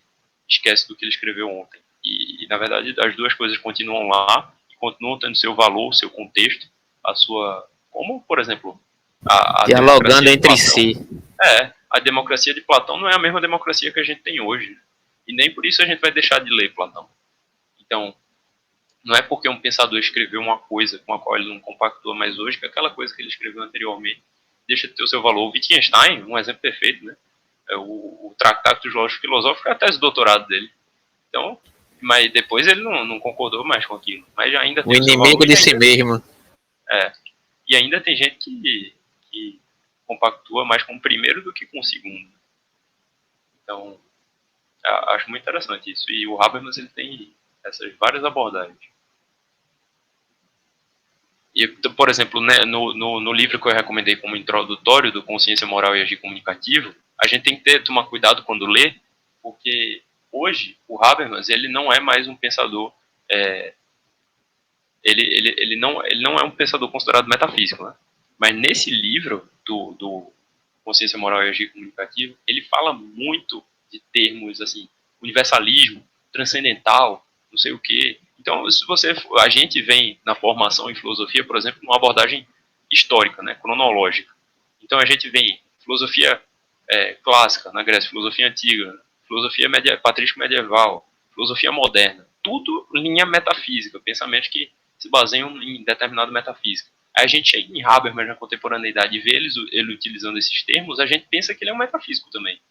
Speaker 2: esquece do que ele escreveu ontem. E na verdade, as duas coisas continuam lá e continuam tendo seu valor, seu contexto, a sua... Como, por exemplo, a
Speaker 1: dialogando entre si.
Speaker 2: A democracia de Platão não é a mesma democracia que a gente tem hoje. E nem por isso a gente vai deixar de ler Platão. Então, não é porque um pensador escreveu uma coisa com a qual ele não compactua mais hoje, que aquela coisa que ele escreveu anteriormente deixa de ter o seu valor. O Wittgenstein, um exemplo perfeito, né? O Tractatus Filosófico é a tese de doutorado dele. Então, mas depois ele não concordou mais com aquilo. Mas ainda tem
Speaker 1: o inimigo de si mesmo.
Speaker 2: E ainda tem gente que compactua mais com o primeiro do que com o segundo. Então, acho muito interessante isso. E o Habermas ele tem essas várias abordagens. E, por exemplo, né, no livro que eu recomendei como introdutório do Consciência Moral e Agir Comunicativo, a gente tem que tomar cuidado quando lê, Porque hoje o Habermas ele não é mais um pensador, ele não é um pensador considerado metafísico, né? Mas nesse livro do Consciência Moral e Agir Comunicativo, ele fala muito de termos assim, universalismo, transcendental, não sei o quê. Então, se você, a gente vem na formação em filosofia, por exemplo, numa abordagem histórica, né, cronológica. Então, a gente vem filosofia clássica na Grécia, filosofia antiga, filosofia patrística medieval, filosofia moderna, tudo linha metafísica, pensamentos que se baseiam em determinada metafísica. Aí a gente chega em Habermas na contemporaneidade e vê ele utilizando esses termos, a gente pensa que ele é um metafísico também.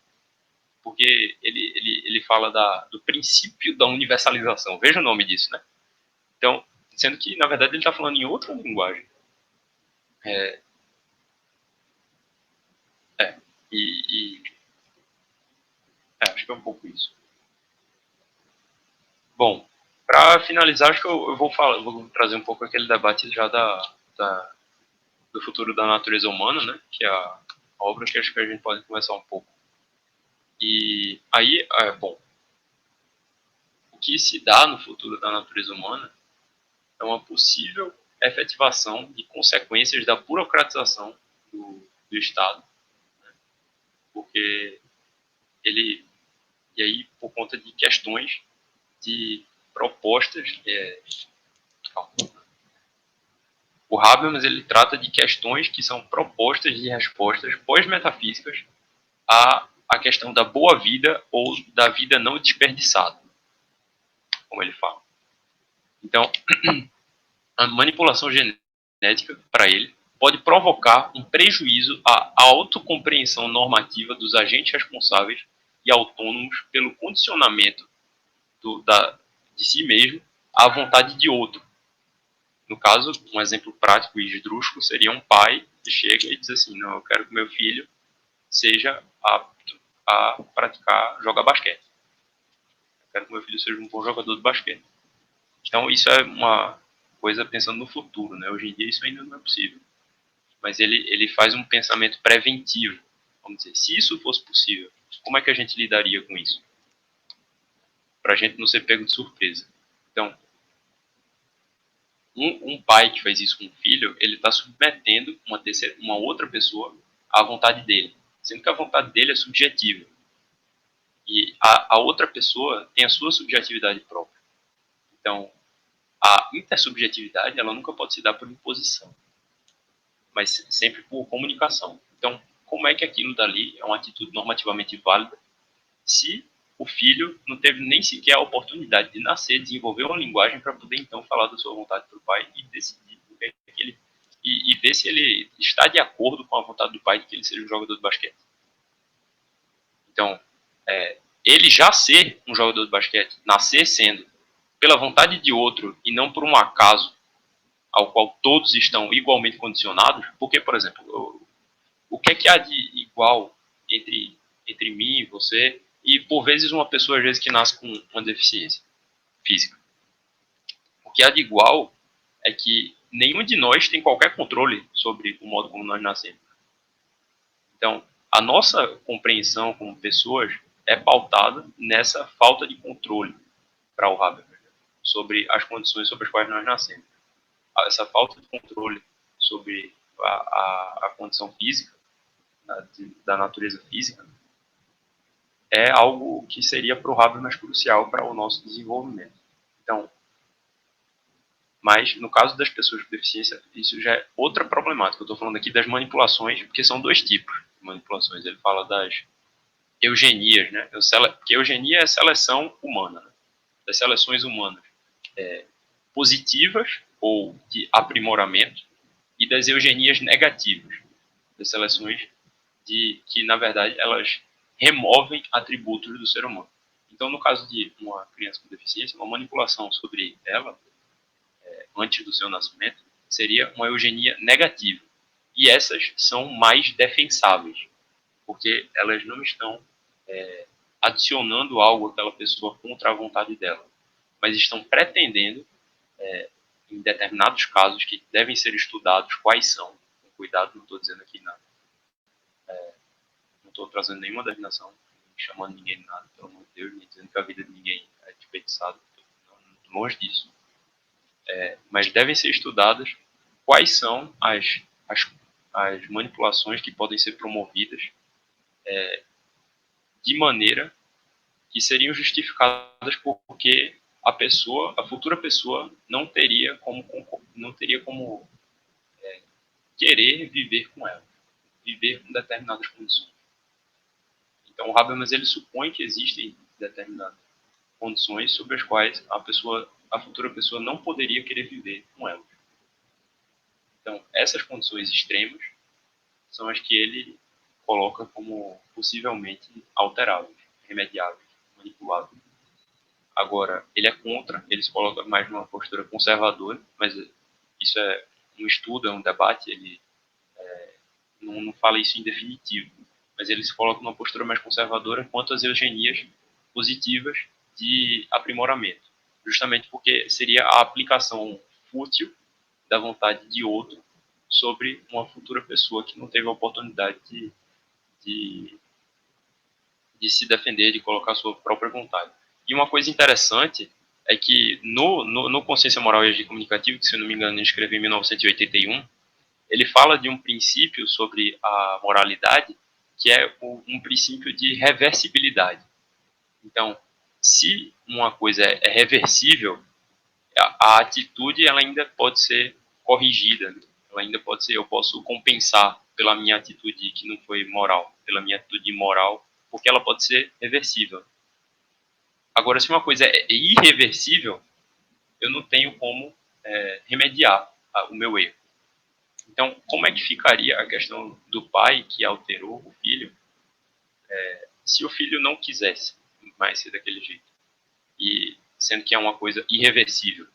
Speaker 2: Porque ele fala do princípio da universalização. Veja o nome disso, né? Então, sendo que, na verdade, ele está falando em outra linguagem. É, é, e acho que é um pouco isso. Bom, para finalizar, acho que eu vou trazer um pouco aquele debate já do futuro da natureza humana, né? Que é a obra que acho que a gente pode conversar um pouco. E aí, bom, o que se dá no futuro da natureza humana é uma possível efetivação de consequências da burocratização do Estado, né? Porque ele, e aí por conta de questões de propostas, o Habermas ele trata de questões que são propostas de respostas pós-metafísicas à questão da boa vida ou da vida não desperdiçada, como ele fala. Então, a manipulação genética, para ele, pode provocar um prejuízo à autocompreensão normativa dos agentes responsáveis e autônomos pelo condicionamento de si mesmo à vontade de outro. No caso, um exemplo prático e esdrúxulo seria um pai que chega e diz assim, não, eu quero que meu filho seja apto a jogar basquete. Eu quero que meu filho seja um bom jogador de basquete. Então, isso é uma coisa pensando no futuro, né? Hoje em dia isso ainda não é possível. Mas ele faz um pensamento preventivo. Vamos dizer, se isso fosse possível, como é que a gente lidaria com isso? Para a gente não ser pego de surpresa. Então, um pai que faz isso com um filho, ele está submetendo uma outra pessoa à vontade dele, sendo que a vontade dele é subjetiva. E a outra pessoa tem a sua subjetividade própria. Então, a intersubjetividade, ela nunca pode se dar por imposição, mas sempre por comunicação. Então, como é que aquilo dali é uma atitude normativamente válida se o filho não teve nem sequer a oportunidade de nascer, desenvolver uma linguagem para poder então falar da sua vontade para o pai e decidir o que é que ele e ver se ele está de acordo com a vontade do pai de que ele seja um jogador de basquete. Então, ele já ser um jogador de basquete, nascer sendo pela vontade de outro e não por um acaso ao qual todos estão igualmente condicionados, porque, por exemplo, o que é que há de igual entre mim e você e, por vezes, uma pessoa, às vezes, que nasce com uma deficiência física? O que há de igual é que nenhum de nós tem qualquer controle sobre o modo como nós nascemos. Então, a nossa compreensão como pessoas é pautada nessa falta de controle para o Habermas sobre as condições sobre as quais nós nascemos. Essa falta de controle sobre a condição física, da natureza física, é algo que seria para o Habermas crucial para o nosso desenvolvimento. Então, mas no caso das pessoas com deficiência, isso já é outra problemática. Eu estou falando aqui das manipulações, porque são dois tipos de manipulações. Ele fala das eugenias, né? Porque eugenia é seleção humana, né? Das seleções humanas positivas ou de aprimoramento e das eugenias negativas, das seleções que, na verdade, elas removem atributos do ser humano. Então, no caso de uma criança com deficiência, uma manipulação sobre ela, antes do seu nascimento, seria uma eugenia negativa. E essas são mais defensáveis, porque elas não estão adicionando algo àquela pessoa contra a vontade dela, mas estão pretendendo, em determinados casos que devem ser estudados, quais são. Com cuidado, não estou dizendo aqui nada. Não estou trazendo nenhuma definição chamando ninguém de nada, pelo amor de Deus, nem dizendo que a vida de ninguém é desperdiçada, longe disso. Mas devem ser estudadas quais são as manipulações que podem ser promovidas de maneira que seriam justificadas porque a futura pessoa não teria como querer viver com ela, viver com determinadas condições. Então, o Habermas ele supõe que existem determinadas condições sobre as quais a futura pessoa não poderia querer viver com ela. Então, essas condições extremas são as que ele coloca como possivelmente alteráveis, remediáveis, manipuláveis. Agora, ele é contra, ele se coloca mais numa postura conservadora, mas isso é um estudo, é um debate, ele não fala isso em definitivo, mas ele se coloca numa postura mais conservadora quanto às eugenias positivas de aprimoramento, justamente porque seria a aplicação fútil da vontade de outro sobre uma futura pessoa que não teve a oportunidade de se defender, de colocar a sua própria vontade. E uma coisa interessante é que no Consciência Moral e Agir Comunicativo, que se eu não me engano ele escreveu em 1981, ele fala de um princípio sobre a moralidade que é um princípio de reversibilidade. Então, se uma coisa é reversível, a atitude ela ainda pode ser corrigida, ela ainda pode ser, eu posso compensar pela minha atitude que não foi moral, pela minha atitude imoral, porque ela pode ser reversível. Agora, se uma coisa é irreversível, eu não tenho como remediar o meu erro. Então, como é que ficaria a questão do pai que alterou o filho se o filho não quisesse mais ser daquele jeito? E sendo que é uma coisa irreversível.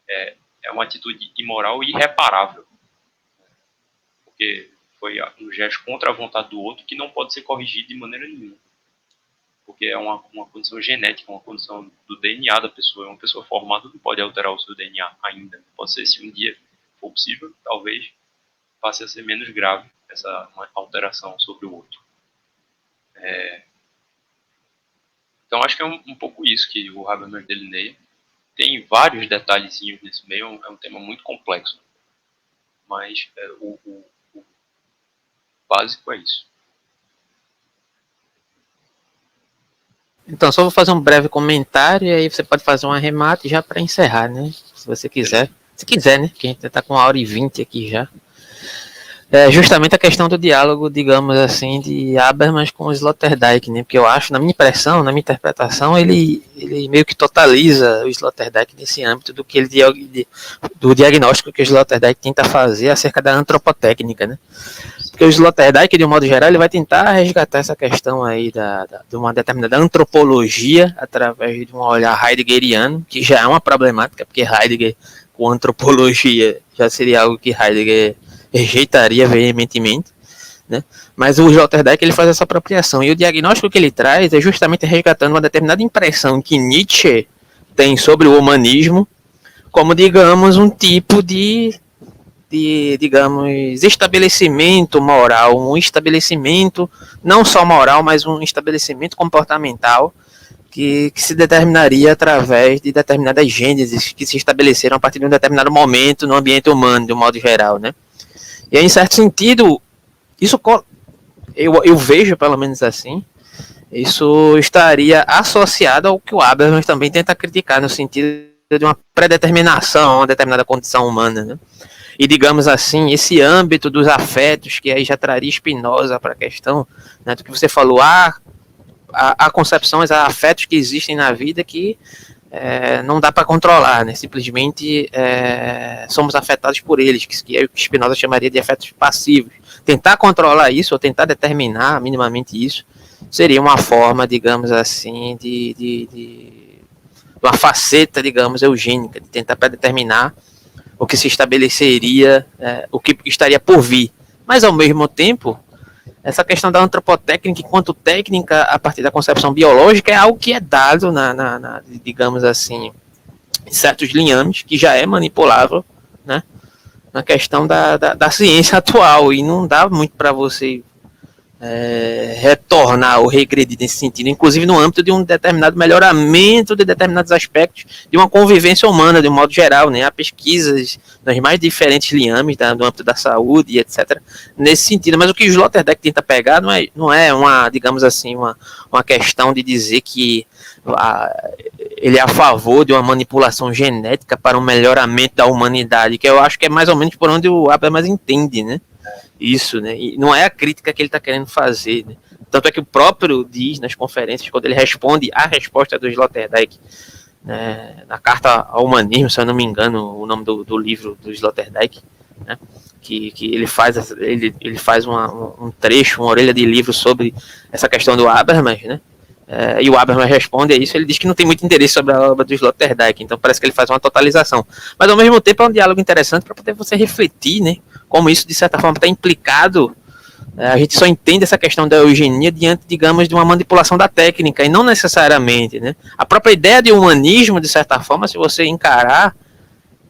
Speaker 2: É uma atitude imoral e irreparável. Porque foi um gesto contra a vontade do outro que não pode ser corrigido de maneira nenhuma. Porque é uma condição genética, uma condição do DNA da pessoa. Uma pessoa formada não pode alterar o seu DNA ainda. Pode ser, se um dia for possível, talvez passe a ser menos grave essa alteração sobre o outro. Então, acho que é um pouco isso que o Habermas delineia. Tem vários detalhezinhos nesse meio, é um tema muito complexo. Mas o básico é isso.
Speaker 1: Então, só vou fazer um breve comentário e aí você pode fazer um arremate já para encerrar, né? Se você quiser. Se quiser, né? Que a gente está com 1h20 aqui já. É justamente a questão do diálogo, digamos assim, de Habermas com o Sloterdijk, né? Porque eu acho, na minha impressão, na minha interpretação, ele meio que totaliza o Sloterdijk nesse âmbito do diagnóstico que o Sloterdijk tenta fazer acerca da antropotécnica, né? Porque o Sloterdijk, de um modo geral, ele vai tentar resgatar essa questão aí de uma determinada antropologia através de um olhar heideggeriano, que já é uma problemática, porque Heidegger com antropologia já seria algo que Heidegger rejeitaria veementemente, né? Mas o Sloterdijk ele faz essa apropriação, e o diagnóstico que ele traz é justamente resgatando uma determinada impressão que Nietzsche tem sobre o humanismo, como, digamos, um tipo de digamos, estabelecimento moral, um estabelecimento não só moral, mas um estabelecimento comportamental que se determinaria através de determinadas gêneses que se estabeleceram a partir de um determinado momento no ambiente humano, de um modo geral, né? E aí, em certo sentido, isso eu vejo, pelo menos assim, isso estaria associado ao que o Habermas também tenta criticar, no sentido de uma predeterminação a uma determinada condição humana, né? E, digamos assim, esse âmbito dos afetos, que aí já traria Spinoza para a questão, né, do que você falou, há concepções, há afetos que existem na vida que não dá para controlar, né? Simplesmente somos afetados por eles, que é o que Spinoza chamaria de afetos passivos. Tentar controlar isso, ou tentar determinar minimamente isso, seria uma forma, digamos assim, de uma faceta, digamos, eugênica, de tentar predeterminar o que se estabeleceria, o que estaria por vir. Mas, ao mesmo tempo, essa questão da antropotécnica enquanto técnica a partir da concepção biológica é algo que é dado, digamos assim, em certos liames, que já é manipulável, né, na questão da ciência atual, e não dá muito para você retornar ou regredir nesse sentido, inclusive no âmbito de um determinado melhoramento de determinados aspectos de uma convivência humana, de um modo geral, né? Há pesquisas nas mais diferentes liames no âmbito da saúde e etc. nesse sentido, mas o que o Sloterdijk tenta pegar não é uma, digamos assim, uma questão de dizer que ele é a favor de uma manipulação genética para um melhoramento da humanidade, que eu acho que é mais ou menos por onde o Habermas entende, né? Isso, né? E não é a crítica que ele está querendo fazer, né? Tanto é que o próprio diz nas conferências, quando ele responde a resposta do Sloterdijk, né, na Carta ao Humanismo, se eu não me engano, o nome do livro do Sloterdijk, né, que ele faz um trecho, uma orelha de livro sobre essa questão do Habermas, né? E o Habermas responde a isso, ele diz que não tem muito interesse sobre a obra do Sloterdijk, então parece que ele faz uma totalização. Mas ao mesmo tempo é um diálogo interessante para poder você refletir, né? Como isso de certa forma está implicado. A gente só entende essa questão da eugenia diante, digamos, de uma manipulação da técnica, e não necessariamente, né? A própria ideia de humanismo, de certa forma, se você encarar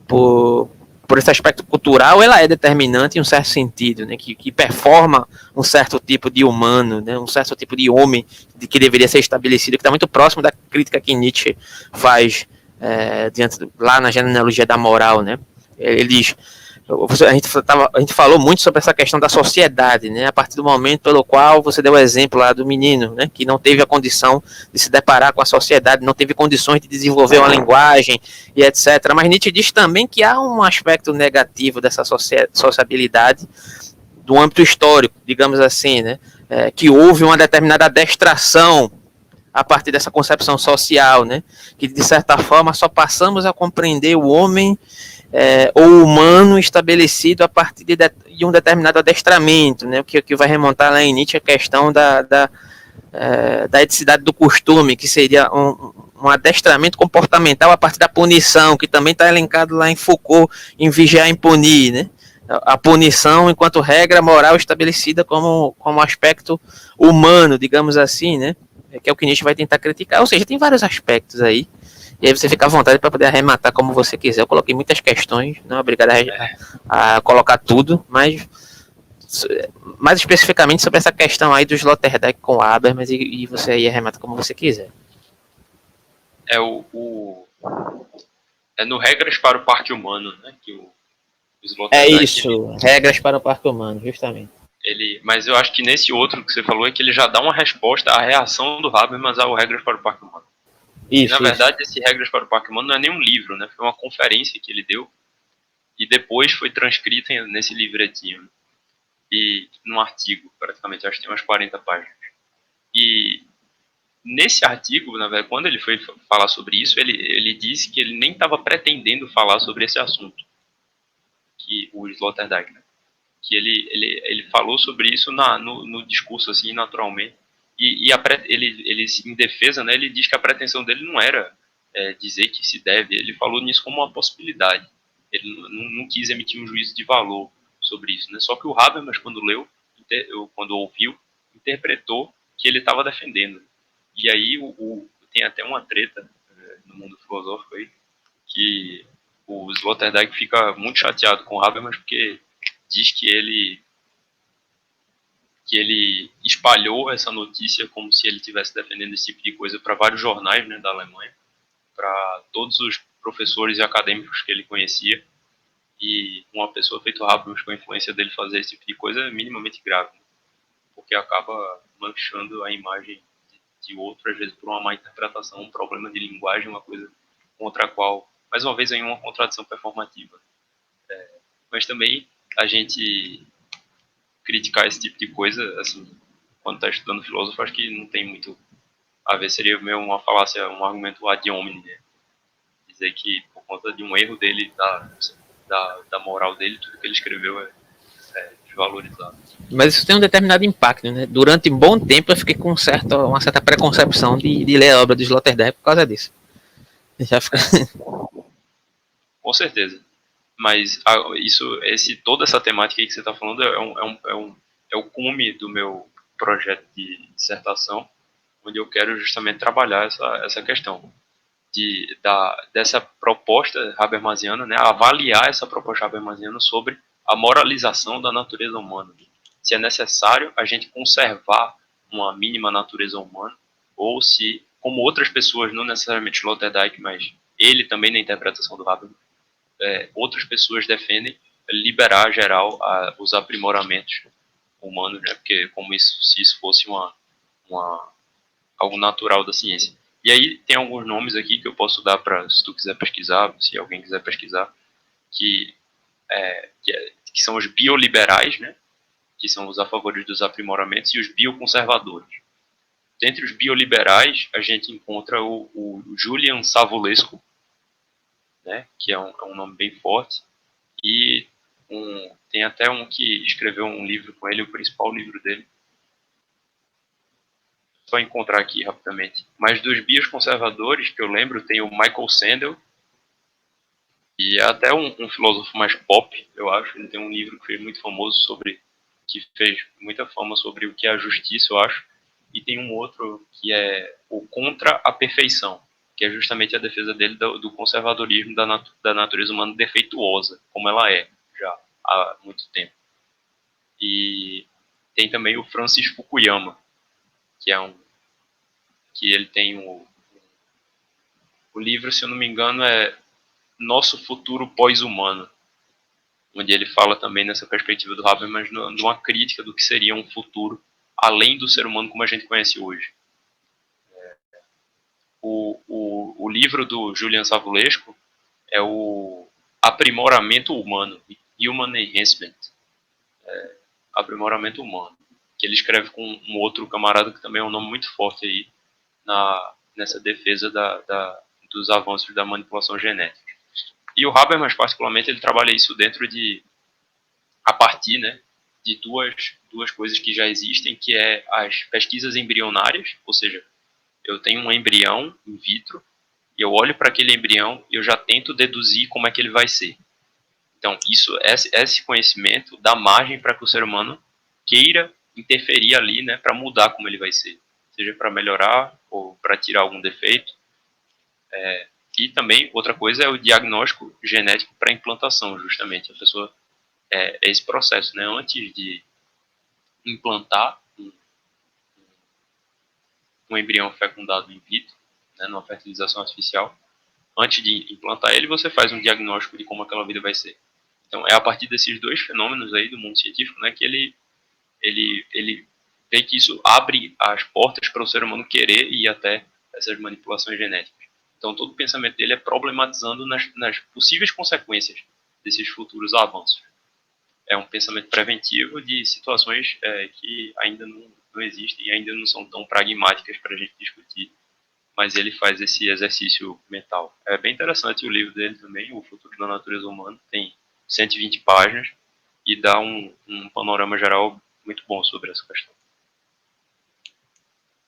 Speaker 1: por esse aspecto cultural, ela é determinante em um certo sentido, né? Que performa um certo tipo de humano, né? Um certo tipo de homem que deveria ser estabelecido, que está muito próximo da crítica que Nietzsche faz lá na genealogia da moral, né? Ele diz, a gente falou muito sobre essa questão da sociedade, né? A partir do momento pelo qual você deu o exemplo lá do menino, né? Que não teve a condição de se deparar com a sociedade, não teve condições de desenvolver uma linguagem e etc. Mas Nietzsche diz também que há um aspecto negativo dessa sociabilidade do âmbito histórico, digamos assim, né? Que houve uma determinada adestração a partir dessa concepção social, né? Que de certa forma só passamos a compreender o homem ou humano estabelecido a partir de um determinado adestramento, né? O que vai remontar lá em Nietzsche a questão da eticidade do costume, que seria um adestramento comportamental a partir da punição, que também está elencado lá em Foucault, em Vigiar e Punir, né? A punição enquanto regra moral estabelecida como aspecto humano, digamos assim, né? Que é o que Nietzsche vai tentar criticar. Ou seja, tem vários aspectos aí. E aí você fica à vontade para poder arrematar como você quiser. Eu coloquei muitas questões, não é obrigado a colocar tudo, mas mais especificamente sobre essa questão aí do Sloterdijk com Habermas, e você aí arremata como você quiser.
Speaker 2: É no Regras para o Parque Humano, né? Que o
Speaker 1: Sloterdijk, isso, Regras para o Parque Humano, justamente.
Speaker 2: Mas eu acho que nesse outro que você falou é que ele já dá uma resposta à reação do Habermas ao Regras para o Parque Humano. Isso, e na verdade esse Regras para o Parque Humano não é nem um livro, né? Foi uma conferência que ele deu e depois foi transcrita nesse livretinho e num artigo, praticamente, acho que tem umas 40 páginas. E nesse artigo, na verdade, quando ele foi falar sobre isso, ele disse que ele nem estava pretendendo falar sobre esse assunto, que o Sloterdijk, né? Que ele falou sobre isso no discurso, assim, naturalmente. Ele, em defesa, né, ele diz que a pretensão dele não era dizer que se deve, ele falou nisso como uma possibilidade. Ele não quis emitir um juízo de valor sobre isso, né? Só que o Habermas, quando quando ouviu, interpretou que ele estava defendendo. E aí tem até uma treta no mundo filosófico aí, que o Sloterdijk fica muito chateado com o Habermas porque diz que ele espalhou essa notícia como se ele estivesse defendendo esse tipo de coisa para vários jornais, né, da Alemanha, para todos os professores e acadêmicos que ele conhecia, e uma pessoa feita Habermas com a influência dele fazer esse tipo de coisa é minimamente grave, né, porque acaba manchando a imagem de outro, às vezes por uma má interpretação, um problema de linguagem, uma coisa contra a qual, mais uma vez, aí uma contradição performativa. Mas também a gente criticar esse tipo de coisa, assim, quando está estudando filósofo, acho que não tem muito a ver, seria meio uma falácia, um argumento ad hominem, né? Dizer que por conta de um erro dele, da moral dele, tudo que ele escreveu é desvalorizado.
Speaker 1: Mas isso tem um determinado impacto, né? Durante um bom tempo eu fiquei com uma certa preconcepção de ler a obra do Sloterdijk por causa disso. Já fica...
Speaker 2: Com certeza. Mas toda essa temática aí que você está falando é o cume do meu projeto de dissertação, onde eu quero justamente trabalhar essa questão dessa proposta habermasiana, né, avaliar essa proposta habermasiana sobre a moralização da natureza humana. se é necessário a gente conservar uma mínima natureza humana, ou se, como outras pessoas, não necessariamente Sloterdijk, mas ele também na interpretação do Habermas, outras pessoas defendem liberar geral os aprimoramentos humanos, né? Porque como se isso fosse algo natural da ciência. E aí tem alguns nomes aqui que eu posso dar para, se tu quiser pesquisar, se alguém quiser pesquisar, que são os bioliberais, né? Que são os a favor dos aprimoramentos, e os bioconservadores. Dentre os bioliberais, a gente encontra o Julian Savulescu, né? Que é um nome bem forte, e tem até um que escreveu um livro com ele, o principal livro dele. Só encontrar aqui rapidamente. Mas dos bioconservadores, que eu lembro, tem o Michael Sandel, e é até um filósofo mais pop, eu acho. Ele tem um livro que fez muito famoso que fez muita fama sobre o que é a justiça, eu acho. E tem um outro que é o Contra a Perfeição, que é justamente a defesa dele do conservadorismo da natureza humana defeituosa, como ela é já há muito tempo. E tem também o Francis Fukuyama, que ele tem o livro, se eu não me engano, é Nosso Futuro Pós-Humano, onde ele fala também nessa perspectiva do Habermas, numa crítica do que seria um futuro além do ser humano como a gente conhece hoje. O livro do Julian Savulescu é o Aprimoramento Humano, Human Enhancement, Aprimoramento Humano, que ele escreve com um outro camarada que também é um nome muito forte aí nessa defesa dos avanços da manipulação genética. E o Habermas, particularmente, ele trabalha isso a partir, né, de duas coisas que já existem, que é as pesquisas embrionárias, ou seja, eu tenho um embrião in vitro, e eu olho para aquele embrião e eu já tento deduzir como é que ele vai ser. Então, esse conhecimento dá margem para que o ser humano queira interferir ali, né, para mudar como ele vai ser, seja para melhorar ou para tirar algum defeito. E também, outra coisa é o diagnóstico genético para implantação, justamente. A pessoa, esse processo, né, antes de implantar um embrião fecundado in vitro, né, numa fertilização artificial, antes de implantar ele, você faz um diagnóstico de como aquela vida vai ser. Então, é a partir desses dois fenômenos aí do mundo científico, né, que ele vê que isso abre as portas para o ser humano querer ir até essas manipulações genéticas. Então, todo o pensamento dele é problematizando nas possíveis consequências desses futuros avanços. É um pensamento preventivo de situações que ainda não existem e ainda não são tão pragmáticas para a gente discutir, mas ele faz esse exercício mental. É bem interessante o livro dele também, O Futuro da Natureza Humana, tem 120 páginas e dá um panorama geral muito bom sobre essa questão.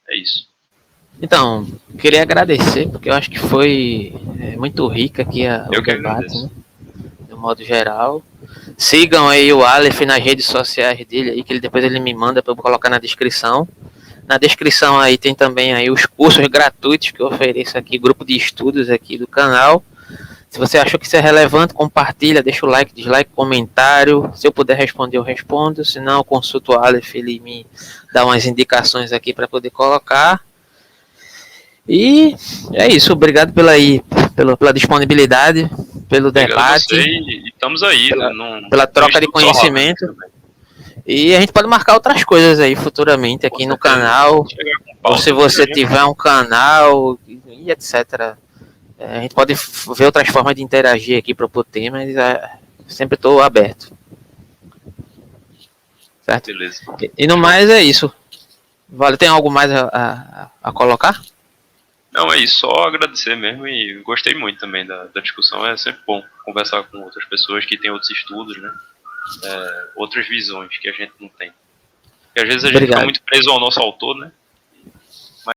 Speaker 2: É isso.
Speaker 1: Então, queria agradecer, porque eu acho que foi muito rica aqui o debate, né? De um modo geral. Sigam aí o Aleph nas redes sociais dele aí, que depois ele me manda para eu colocar na descrição. Na descrição aí tem também aí os cursos gratuitos que eu ofereço aqui, grupo de estudos aqui do canal. Se você achou que isso é relevante, compartilha, deixa o like, dislike, comentário. Se eu puder responder, eu respondo. Se não, eu consulto o Aleph, ele me dá umas indicações aqui para poder colocar. E é isso, obrigado pela disponibilidade, pelo obrigado debate.
Speaker 2: E estamos aí.
Speaker 1: Pela troca de conhecimento. E a gente pode marcar outras coisas aí futuramente aqui no canal. Ou se você tiver um canal e etc. A gente pode ver outras formas de interagir aqui, propor temas. Sempre estou aberto. Certo?
Speaker 2: Beleza.
Speaker 1: E no mais é isso. Vale, tem algo mais a colocar?
Speaker 2: Não, é isso, só agradecer mesmo e gostei muito também da discussão, é sempre bom conversar com outras pessoas que têm outros estudos, né, outras visões que a gente não tem. Porque às vezes a gente fica muito preso ao nosso autor, né,